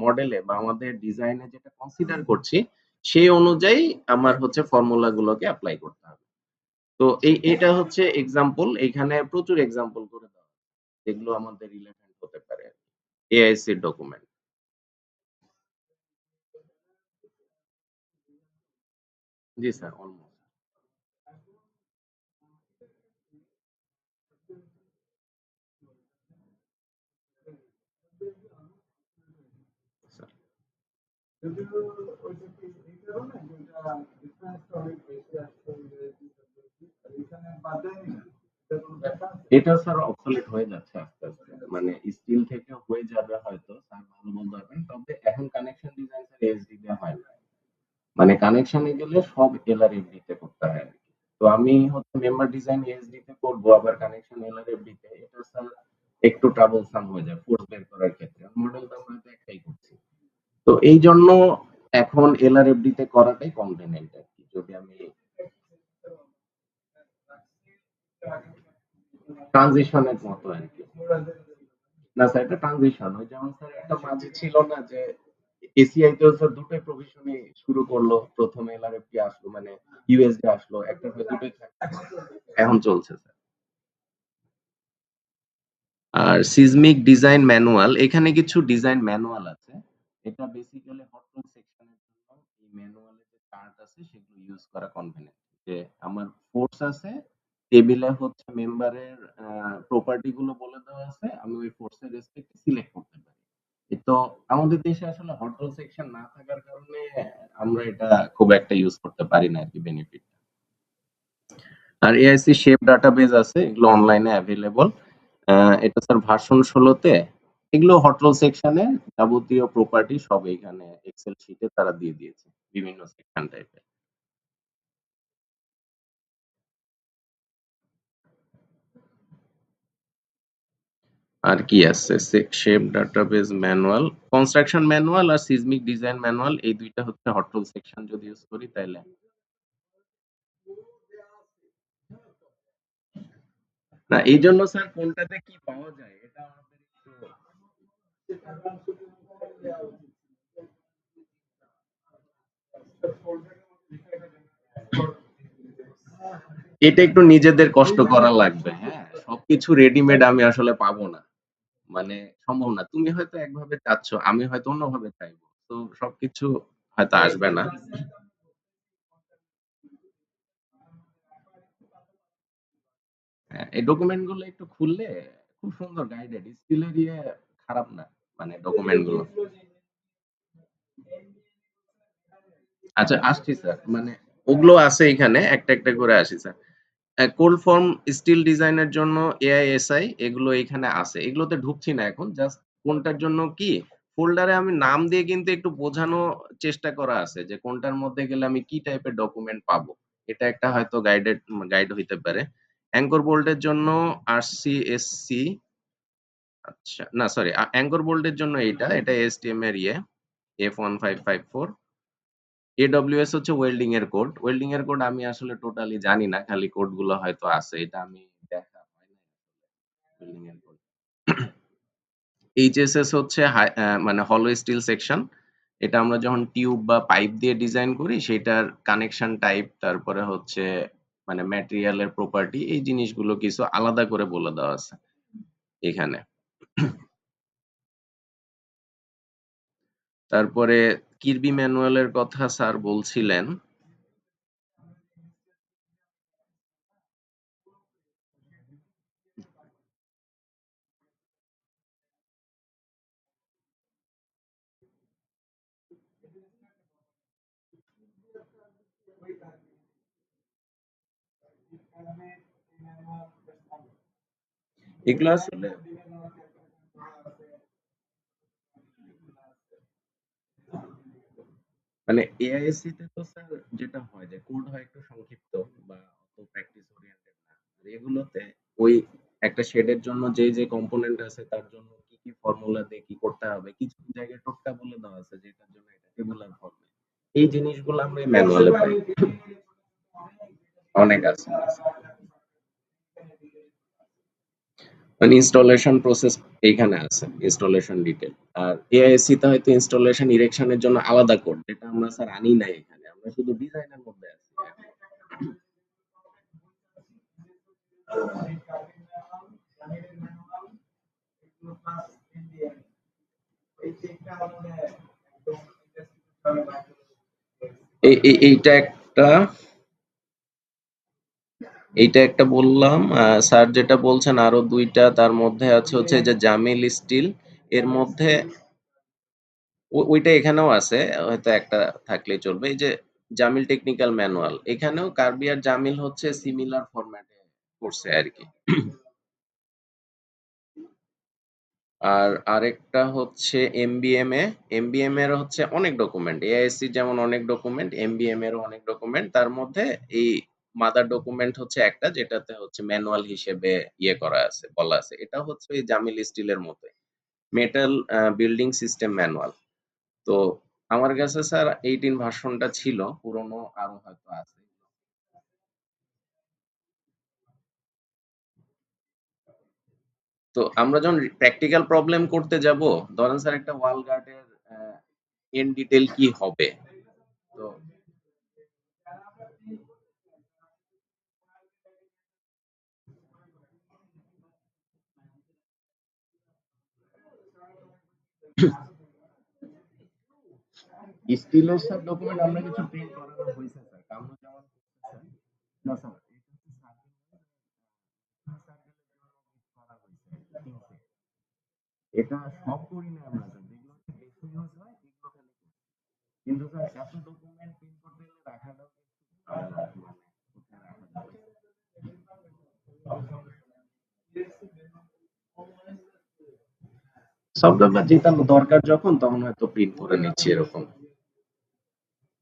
A: মডেলে বা আমাদের ডিজাইনে যেটা কনসিডার করছি, সেই অনুযায়ী আমার হচ্ছে ফর্মুলা গুলোকে এপ্লাই করতে হবে। তো এটা হচ্ছে এক্সাম্পল। এখানে প্রচুর এক্সাম্পল করে দেওয়া আছে, যেগুলো আমাদের রিলেভেন্ট হতে পারে এআইসি ডকুমেন্ট। জি স্যার, অলমোস্ট স্যার।
B: যদিও ওইটা কি এই কারণে যে ওইটা ডিফারেন্সটা অনেক বেশি আসছে আর এখানে বাদে এটা কোনো ব্যাখ্যা আছে?
A: এটা স্যার অবসলিট হয়ে যাচ্ছে আস্তে আস্তে, মানে স্টিল থেকে হয়ে যাবে হয়তো, স্যার ভালো বলতে পারবেন। তবে এখন কানেকশন ডিজাইন স্যার এসডি তে হয় না, মানে কানেকশনে গেলে সব এলআরএফডি তে করতে হয় আর কি। তো আমি হচ্ছে মেম্বার ডিজাইন এসডি তে করবো, আবার কানেকশন এলআরএফডি তে, এটা স্যার একটু ট্রাবলসাম হয়ে যায় ফোর্স বের করার ক্ষেত্রে। মডেল তো আমরা হয়তো একটাই করছি। তো এই জন্য এখন এলআরএফডি তে করাটাই কনভেনিয়েন্ট আর কি, যদি আমি ট্রানজিশনের মতো আর কি। না স্যার, এটা ট্রানজিশন। ওই যেমন স্যার একটা মাঝে ছিল না যে এসিআই তেও স্যার দুটোই প্রভিশনে শুরু করলো, প্রথমে এলআরএফটি আসলো, মানে ইউএসডি আসলো, একটার পর দুটোই থাকছে, এখন চলছে স্যার। আর সিজমিক ডিজাইন ম্যানুয়াল, এখানে কিছু ডিজাইন ম্যানুয়াল আছে। এটা বেসিক্যালি হটরুম সেকশনের জন্য এই ম্যানুয়ালে যে চার্ট আছে সেগুলো ইউজ করা কনভেনিয়েন্ট। যে আমার ফোর্স আছে, টেবিলে হচ্ছে মেম্বারের প্রপার্টি গুলো বলে দেওয়া আছে, আমি ওই ফোর্সের রেসপেক্টে সিলেক্ট করতে পারি। তো আমাদের দেশে আসলে হটরুম সেকশন না থাকার কারণে আমরা এটা খুব একটা ইউজ করতে পারি না আর কি, বেনিফিট। আর এআইসি শেপ ডাটাবেজ আছে, এগুলো অনলাইনে অ্যাভেলেবল। এটা স্যার ভার্সন 16 তে। এগুলো হটরোল সেকশনে যাবতীয় প্রপার্টি সব এখানে এক্সেল শিটে তারা দিয়ে দিয়েছে, বিভিন্ন সেকশন টাইপের। আর কি আছে, shape database manual, construction manual আর সিজমিক ডিজাইন ম্যানুয়াল, এই দুইটা হচ্ছে হটরোল সেকশন যদি ইউজ করি তাইলে। না এই জন্য স্যার কোনটাতে কি পাওয়া যায় এটা আমাদের একটু, এটা একটু নিজেদের কষ্ট করা লাগবে। হ্যাঁ, সবকিছু রেডিমেড আমি আসলে পাবো না, মানে সম্ভব না। তুমি হয়তো একভাবে চাচ্ছ, আমি হয়তো অন্যভাবে চাইবো, তো সবকিছু হয়তো আসবে না। হ্যাঁ, এই ডকুমেন্ট গুলো একটু খুললে খুব সুন্দর গাইডেড, স্কিলের ইয়ে খারাপ না, মানে ডকুমেন্ট গুলো। আচ্ছা আসছি স্যার, মানে ওগুলো আছে এখানে, একটা একটা করে আসি স্যার। কোল্ড ফর্ম স্টিল ডিজাইনের জন্য এআইএসআই, এগুলো এখানে আছে, এগুলোতে ঢুকছি না এখন, জাস্ট কোনটার জন্য কি ফোল্ডারে আমি নাম দিয়ে কিন্তু একটু বোঝানো চেষ্টা করা আছে যে কোনটার মধ্যে গেলে আমি কি টাইপের ডকুমেন্ট পাবো। এটা একটা হয়তো গাইড হইতে পারে। অ্যাঙ্কর বোল্টের জন্য আরসিএসসি, আচ্ছা না সরি, অ্যাঙ্কর বোল্টের জন্য এটা এসটিএম এর ইয়ে F1554। এডব্লিউএস হচ্ছে ওয়েল্ডিং এর কোড। ওয়েল্ডিং এর কোড আমি আসলে টোটালি জানি না, খালি কোড গুলো হয়তো আছে, এটা আমি দেখা হয় না ওয়েল্ডিং এর কোড। এইচএসএস হচ্ছে মানে হলো স্টিল সেকশন। এটা আমরা যখন টিউব বা পাইপ দিয়ে ডিজাইন করি সেটার কানেকশন টাইপ, তারপরে হচ্ছে মানে ম্যাটেরিয়ালের প্রপার্টি, এই জিনিসগুলো কিছু আলাদা করে বলে দেওয়া আছে এখানে। তারপরে কিরবি ম্যানুয়ালের কথা স্যার বলছিলেন। এগুলো আসলে মানে এআইএসসি তে তো স্যার যেটা হয় যে কোড হয় একটু সংক্ষিপ্ত বা অত প্র্যাকটিস ওরিয়েন্টেড না। আর এগুলোতে ওই একটা শেডের জন্য যে কম্পোনেন্ট আছে তার জন্য কি ফর্মুলা দিয়ে কি করতে হবে কিছু জায়গায় টোটকা বলে দেওয়া আছে যেটার জন্য এটা টেবুলার ফর্মে। এই জিনিসগুলো আমরা ম্যানুয়ালে পাই। অনেক আছে। মানে ইনস্টলেশন প্রসেস এইখানে আছে, ইনস্টলেশন ডিটেল। আর এআইএসসি তে হয়তো ইনস্টলেশন ইরেকশনের জন্য আলাদা কোড যেটা আমরা স্যার আনি নাই এখানে, আমরা শুধু ডিজাইনের মধ্যে আছি। এইটা একটা, এইটা একটা বললাম। স্যার যেটা বলছেন আরো দুইটা, তার মধ্যে আছে হচ্ছে যে জামিল স্টিল, এর মধ্যে ওইটা এখানেও আছে, হয়তো একটা থাকলেই চলবে। এই যে জামিল টেকনিক্যাল ম্যানুয়াল, এখানেও কার্বি আর জামিল হচ্ছে সিমিলার ফরম্যাটে করছে আর কি। আর আরেকটা হচ্ছে এমবিএম এ। এমবিএম এর হচ্ছে অনেক ডকুমেন্ট, এআইএসসি যেমন অনেক ডকুমেন্ট, এমবিএম এরও অনেক ডকুমেন্ট। তার মধ্যে এই মাদার ডকুমেন্ট হচ্ছে একটা যেটাতে হচ্ছে ম্যানুয়াল হিসেবে ইয়ে করা আছে, বলা আছে এটা হচ্ছে এই জামিল স্টিলের মতো মেটাল বিল্ডিং সিস্টেম ম্যানুয়াল। তো আমার কাছে স্যার 18 ভার্সনটা ছিল, পুরনো আরো হয়তো আছে। তো আমরা যখন প্র্যাকটিক্যাল প্রবলেম করতে যাব, ধরেন স্যার একটা ওয়াল গার্ডের এন্ড ডিটেল কি হবে, তো স্টিলের সব ডকুমেন্ট আমরা কিছু প্রিন্ট করানো হয়েছে স্যার, কামরুজ্জামান করতেছেন। না স্যার, এটা সব করি না আমরা স্যার, যেগুলো হচ্ছে বেশি ইউজ হয় এগুলো খালি করি। কিন্তু স্যার এত ডকুমেন্ট প্রিন্ট করতে গেলে রাখাটাও কোথায় রাখা যাবে। সব ব্যাপার যেটা দরকার যখন তখন হয়তো প্রিন্ট করে নিচ্ছি এরকম।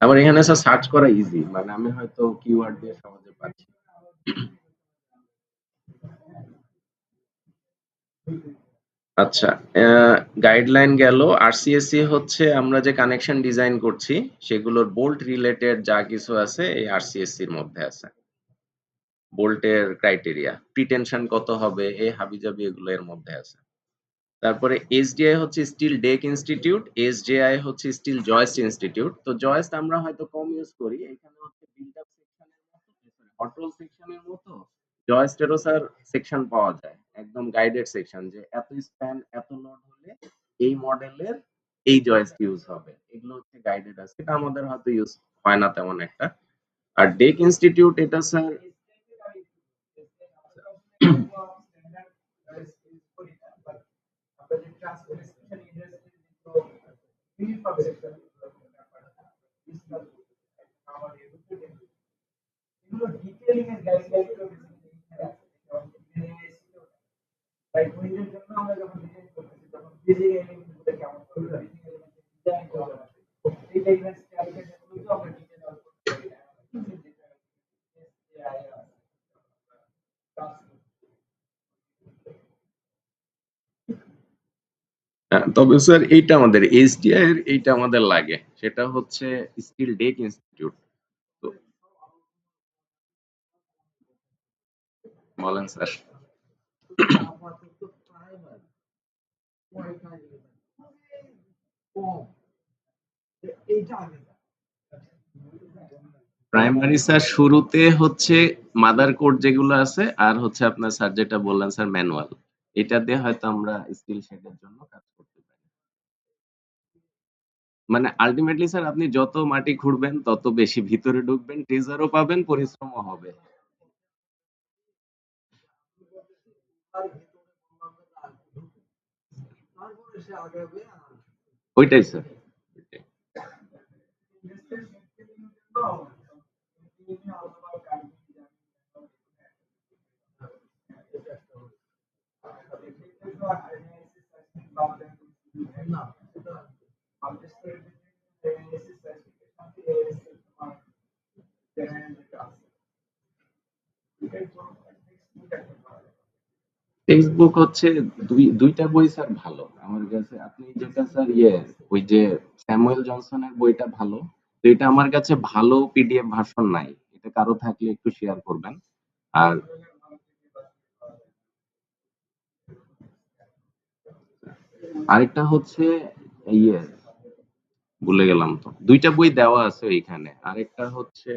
A: আমার এখানে স্যার সার্চ করা ইজি, মানে আমি হয়তো কিওয়ার্ড দিয়ে সহজে পাচ্ছি। আচ্ছা, গাইডলাইন গেল। আরসিএসসি হচ্ছে আমরা যে কানেকশন ডিজাইন করছি সেগুলোর বোল্ট রিলেটেড যা কিছু আছে এই আরসিএসসির মধ্যে আছে। বোল্টের ক্রাইটেরিয়া, প্রিটেনশন কত হবে, এই হাবিজাবি এগুলো এর মধ্যে আছে। তারপরে এসডিআই হচ্ছে স্টিল ডেক ইনস্টিটিউট, এসজেআই হচ্ছে স্টিল জয়েস্ট ইনস্টিটিউট। তো জয়েস্ট আমরা হয়তো কম ইউজ করি, এখানে হচ্ছে বিল্ড আপ সেকশনের মতো, হট রোল সেকশনের মতো জয়েস্টেরও স্যার সেকশন পাওয়া যায়, একদম গাইডেড সেকশন যে এত স্প্যান এত লোড হলে এই মডেলের এই জয়েস্ট ইউজ হবে, এগুলো হচ্ছে গাইডেড আছে, এটা আমাদের হয়তো ইউজ হয় না তেমন একটা। আর ডেক ইনস্টিটিউট এটা স্যার তবে স্যার এইটা আমাদের এসডিআই এর এইটা আমাদের লাগে, সেটা হচ্ছে স্কিল ডেক ইনস্টিটিউট। তো বলেন স্যার। প্রাইমারি স্যার শুরুতে হচ্ছে মাদার কোড যেগুলো আছে আর হচ্ছে আপনার স্যার যেটা বললেন স্যার ম্যানুয়াল, এটা দিয়ে হয়তো আমরা স্কিল শেডের জন্য কাজ করতে পারি। মানে আলটিমেটলি স্যার আপনি যত মাটি খুঁড়বেন তত বেশি ভিতরে ঢুকবেন, ট্রেজারও পাবেন, পরিশ্রমও হবে। ওইটাই স্যার, ওইটাই। টেক্সট বুক হচ্ছে দুইটা বই স্যার ভালো আমার কাছে। আপনি যেটা স্যার ওই যে স্যামুয়েল জনসনের বইটা ভালো, তো এটা আমার কাছে ভালো পিডিএফ ভার্সন নাই, এটা কারো থাকলে একটু শেয়ার করবেন। আর আরেকটা হচ্ছে ইয়ে ভুলে গেলাম তো, দুইটা বই দেওয়া আছে ওইখানে। আরেকটা হচ্ছে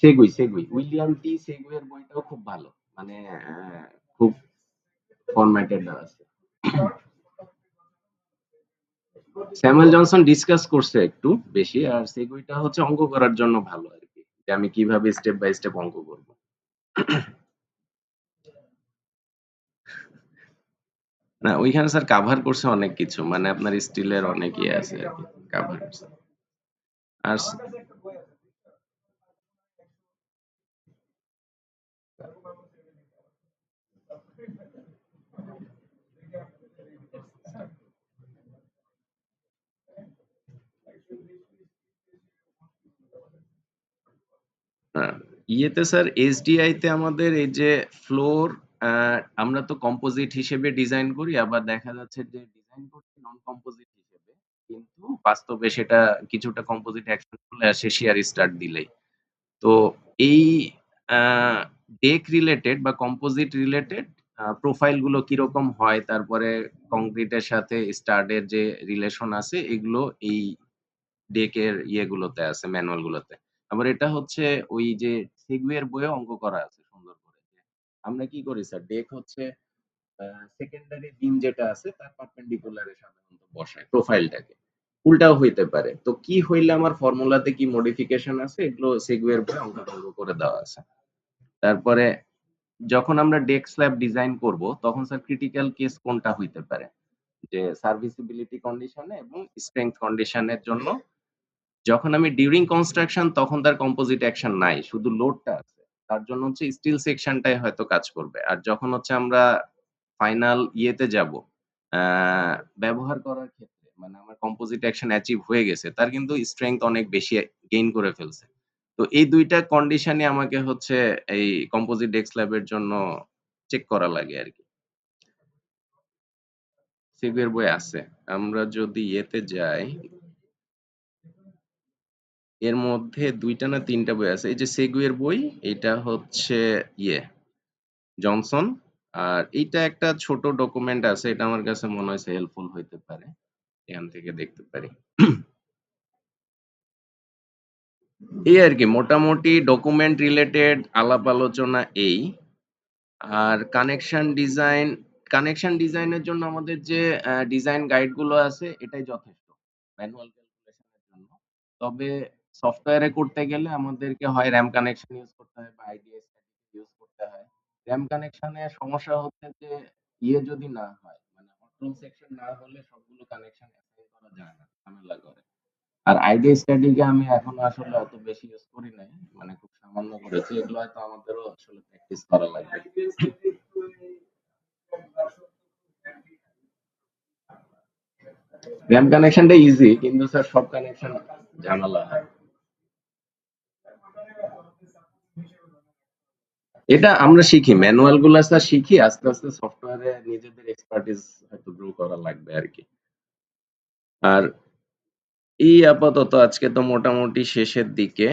A: সেগুই সেগুই উইলিয়াম টি সেগুইয়ের বইটাও খুব ভালো, মানে খুব ফরম্যাটেড আছে। স্যামুয়েল জনসন ডিসকাস করছে একটু বেশি, আর সেগুইটা হচ্ছে অঙ্ক করার জন্য ভালো আর কি, যে আমি কিভাবে স্টেপ বাই স্টেপ অঙ্ক করব। না ওইখানে স্যার কাভার করছে অনেক কিছু, মানে আপনার স্টিলের অনেক ইয়ে আছে আর কি, কাভার করছে। আর হ্যাঁ, ইয়েতে স্যার এসডিআই তে আমাদের এই যে ফ্লোর, আমরা তো কম্পোজিট হিসেবে ডিজাইন করি, আবার দেখা যাচ্ছে যে ডিজাইন করছি নন কম্পোজিট হিসেবে, কিন্তু বাস্তবে সেটা কিছুটা কম্পোজিট অ্যাকশন চলে আসে শিয়ার স্টার্ট দিলেই। তো এই ডেক রিলেটেড বা কম্পোজিট রিলেটেড প্রোফাইল গুলো কিরকম হয়, তারপরে কংক্রিটের সাথে স্টাডের যে রিলেশন আছে, এগুলো এই ডেকের ইয়েগুলোতে আছে, ম্যানুয়াল গুলোতে। আবার এটা হচ্ছে ওই যে সেগুইয়ের বইয়ে অঙ্ক করা আছে সুন্দর করে। আমরা কি করি স্যার, ডেক হচ্ছে সেকেন্ডারি বিম যেটা আছে তার পারপেন্ডিকুলারে সাধারণত বসায় প্রোফাইলটাকে, উল্টাও হইতে পারে। তো কি হইলে আমার ফর্মুলাতে কি মডিফিকেশন আছে, এগুলো সেগুইয়ের বইয়ে অঙ্ক টঙ্ক করে দেওয়া আছে। তারপরে যখন আমরা ডেক স্ল্যাব ডিজাইন করব, তখন স্যার ক্রিটিক্যাল কেস কোনটা হইতে পারে, যে সার্ভিসিবিলিটি কন্ডিশনে এবং স্ট্রেংথ কন্ডিশনের জন্য যখন আমি ডিউরিং কনস্ট্রাকশন তখন তার কম্পোজিট অ্যাকশন নাই, শুধু লোডটা আছে, তার জন্য হচ্ছে স্টিল সেকশনটাই হয়তো কাজ করবে। আর যখন হচ্ছে আমরা ফাইনাল ইয়েতে যাব, ব্যবহার করার ক্ষেত্রে, মানে আমার কম্পোজিট অ্যাকশন অ্যাচিভ হয়ে গেছে, তার কিন্তু স্ট্রেংথ অনেক বেশি গেইন করে ফেলছে। তো এই দুইটা কন্ডিশনে আমাকে হচ্ছে এই কম্পোজিট ডেস্ক ল্যাবের জন্য চেক করা লাগে আর কি। সিভির বই আছে, আমরা যদি ইয়েতে যাই, এর মধ্যে ২ টা না ৩ টা বই আছে। এই যে সেগুইয়ের বই, এটা হচ্ছে ইয়ে জনসন। আর এইটা একটা ছোট ডকুমেন্ট আছে, এটা আমার কাছে মনে হয়েছে হেল্পফুল হইতে পারে। এখান থেকে দেখতে পারি। এই আরকি মোটামুটি ডকুমেন্ট রিলেটেড আলাপ আলোচনা এই। আর কানেকশন ডিজাইনের জন্য আমাদের যে ডিজাইন গাইড গুলো আছে এটাই যথেষ্ট ম্যানুয়াল ক্যালকুলেশনের জন্য। তবে সফটওয়্যারে করতে গেলে আমাদেরকে হয় র‍্যাম কানেকশন ইউজ করতে হয় বা আইডিএস ইউজ করতে হয়। র‍্যাম কানেকশনে সমস্যা হচ্ছে যে যদি না হয়, মানে অটোম সেকশন না হলে সবগুলো কানেকশন অ্যাসাইন করা যায় না, ঝামেলা করে। আর আইডিয়া স্ট্যাটিকে আমি এখনো আসলে অত বেশি ইউজ করি নাই, মানে খুব সামান্য করেছি। এগুলো হয়তো আমাদেরও আসলে প্র্যাকটিস করা লাগবে। র‍্যাম কানেকশনটা ইজি, কিন্তু স্যার সব কানেকশন ঝামেলা হয়। এটা আমরা শিখি, ম্যানুয়াল গুলা স্যার শিখি, আস্তে আস্তে সফটওয়্যারে নিজেদের এক্সপার্টিস হয়তো গ্রো করা লাগবে আর কি। আর এই আপাতত আজকে তো মোটামুটি শেষের দিকে।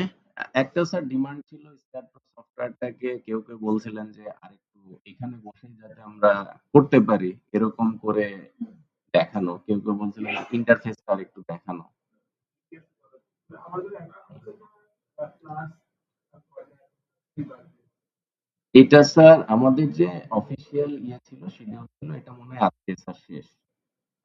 A: একটা স্যার ডিমান্ড ছিল স্ট্যাটস সফটওয়্যারটাকে, কেউ বলছিলেন যে আরেকটু এখানে বসে যাতে আমরা করতে পারি এরকম করে দেখানো। কেউ বলছিলেন ইন্টারফেসটা আরেকটু দেখানো। এটা স্যার আমাদের যে অফিসিয়াল ছিল, শিডিউল ছিল, এটা মনে হয় আজকে স্যার শেষ।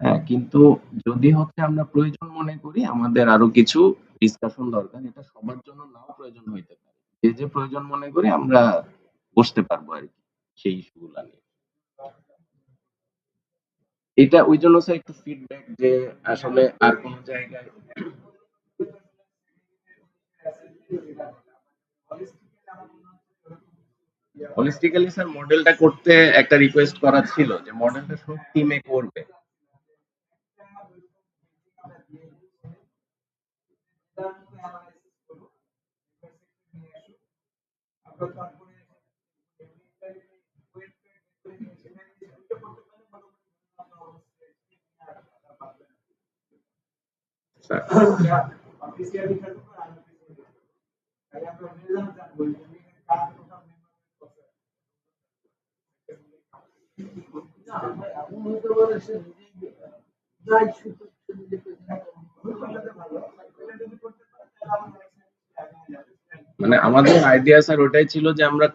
A: হ্যাঁ, কিন্তু যদি হচ্ছে আমরা প্রয়োজন মনে করি আমাদের আরো কিছু ডিসকাশন দরকার, এটা সবার জন্য নাও প্রয়োজন হইতে পারে। যে প্রয়োজন মনে করি আমরা বসতে পারবো আর কি সেই ইস্যুগুলা নিয়ে। এটা ওই জন্য স্যার একটু ফিডব্যাক যে আসলে আর কোন জায়গায় হোলিস্টিক্যালি স্যার মডেলটা করতে একটা রিকোয়েস্ট করা ছিল, যে মডেলটা সব টিমে করবে। স্যার
B: অফিসিয়ালি থাকবে আর আনঅফিসিয়ালি তাহলে আমরা রেজাল্ট জানবো যে কার টোটাল মেম্বার কত না আমরা এমন হতে পারে সে নিজেই যাই সুযোগ সুবিধা করতে ভালো এটা যদি করতে পারে তাহলে আমাদের
A: মানে আমাদের আইডিয়া স্যার ওটাই ছিল যে আমরা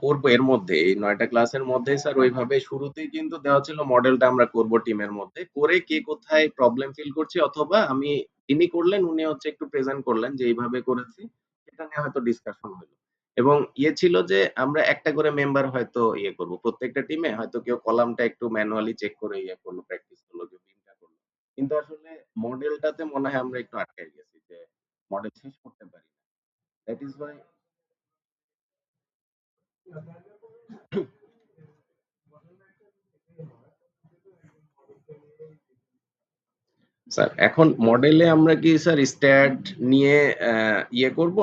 A: করবো এর মধ্যে এই ৯টা ক্লাসের মধ্যেই স্যার ওইভাবে শুরুতেই কিন্তু দেওয়া ছিল মডেলটা আমরা করব টিমের মধ্যে করে কে কোথায় প্রবলেম ফিল করছি অথবা আমি তিনি করলেন উনি হচ্ছে একটু প্রেজেন্ট করলেন যে এইভাবে করেছি এটা নিয়ে হয়তো ডিসকাশন হলো এবং ইয়ে ছিল যে আমরা একটা করে মেম্বার হয়তো ইয়ে করব প্রত্যেকটা টিমে হয়তো কেউ কলামটা একটু ম্যানুয়ালি চেক করে ইয়ে করলো প্র্যাকটিস করলো কেউ বিনটা করলো কিন্তু আসলে মডেলটাতে মনে হয় আমরা একটু আটকে গেছি যে মডেল শেষ করতে পারি দ্যাট ইজ ওয়াই স্যার এখন মডেলে আমরা কি স্যার স্ট্যাট নিয়ে ইয়ে করব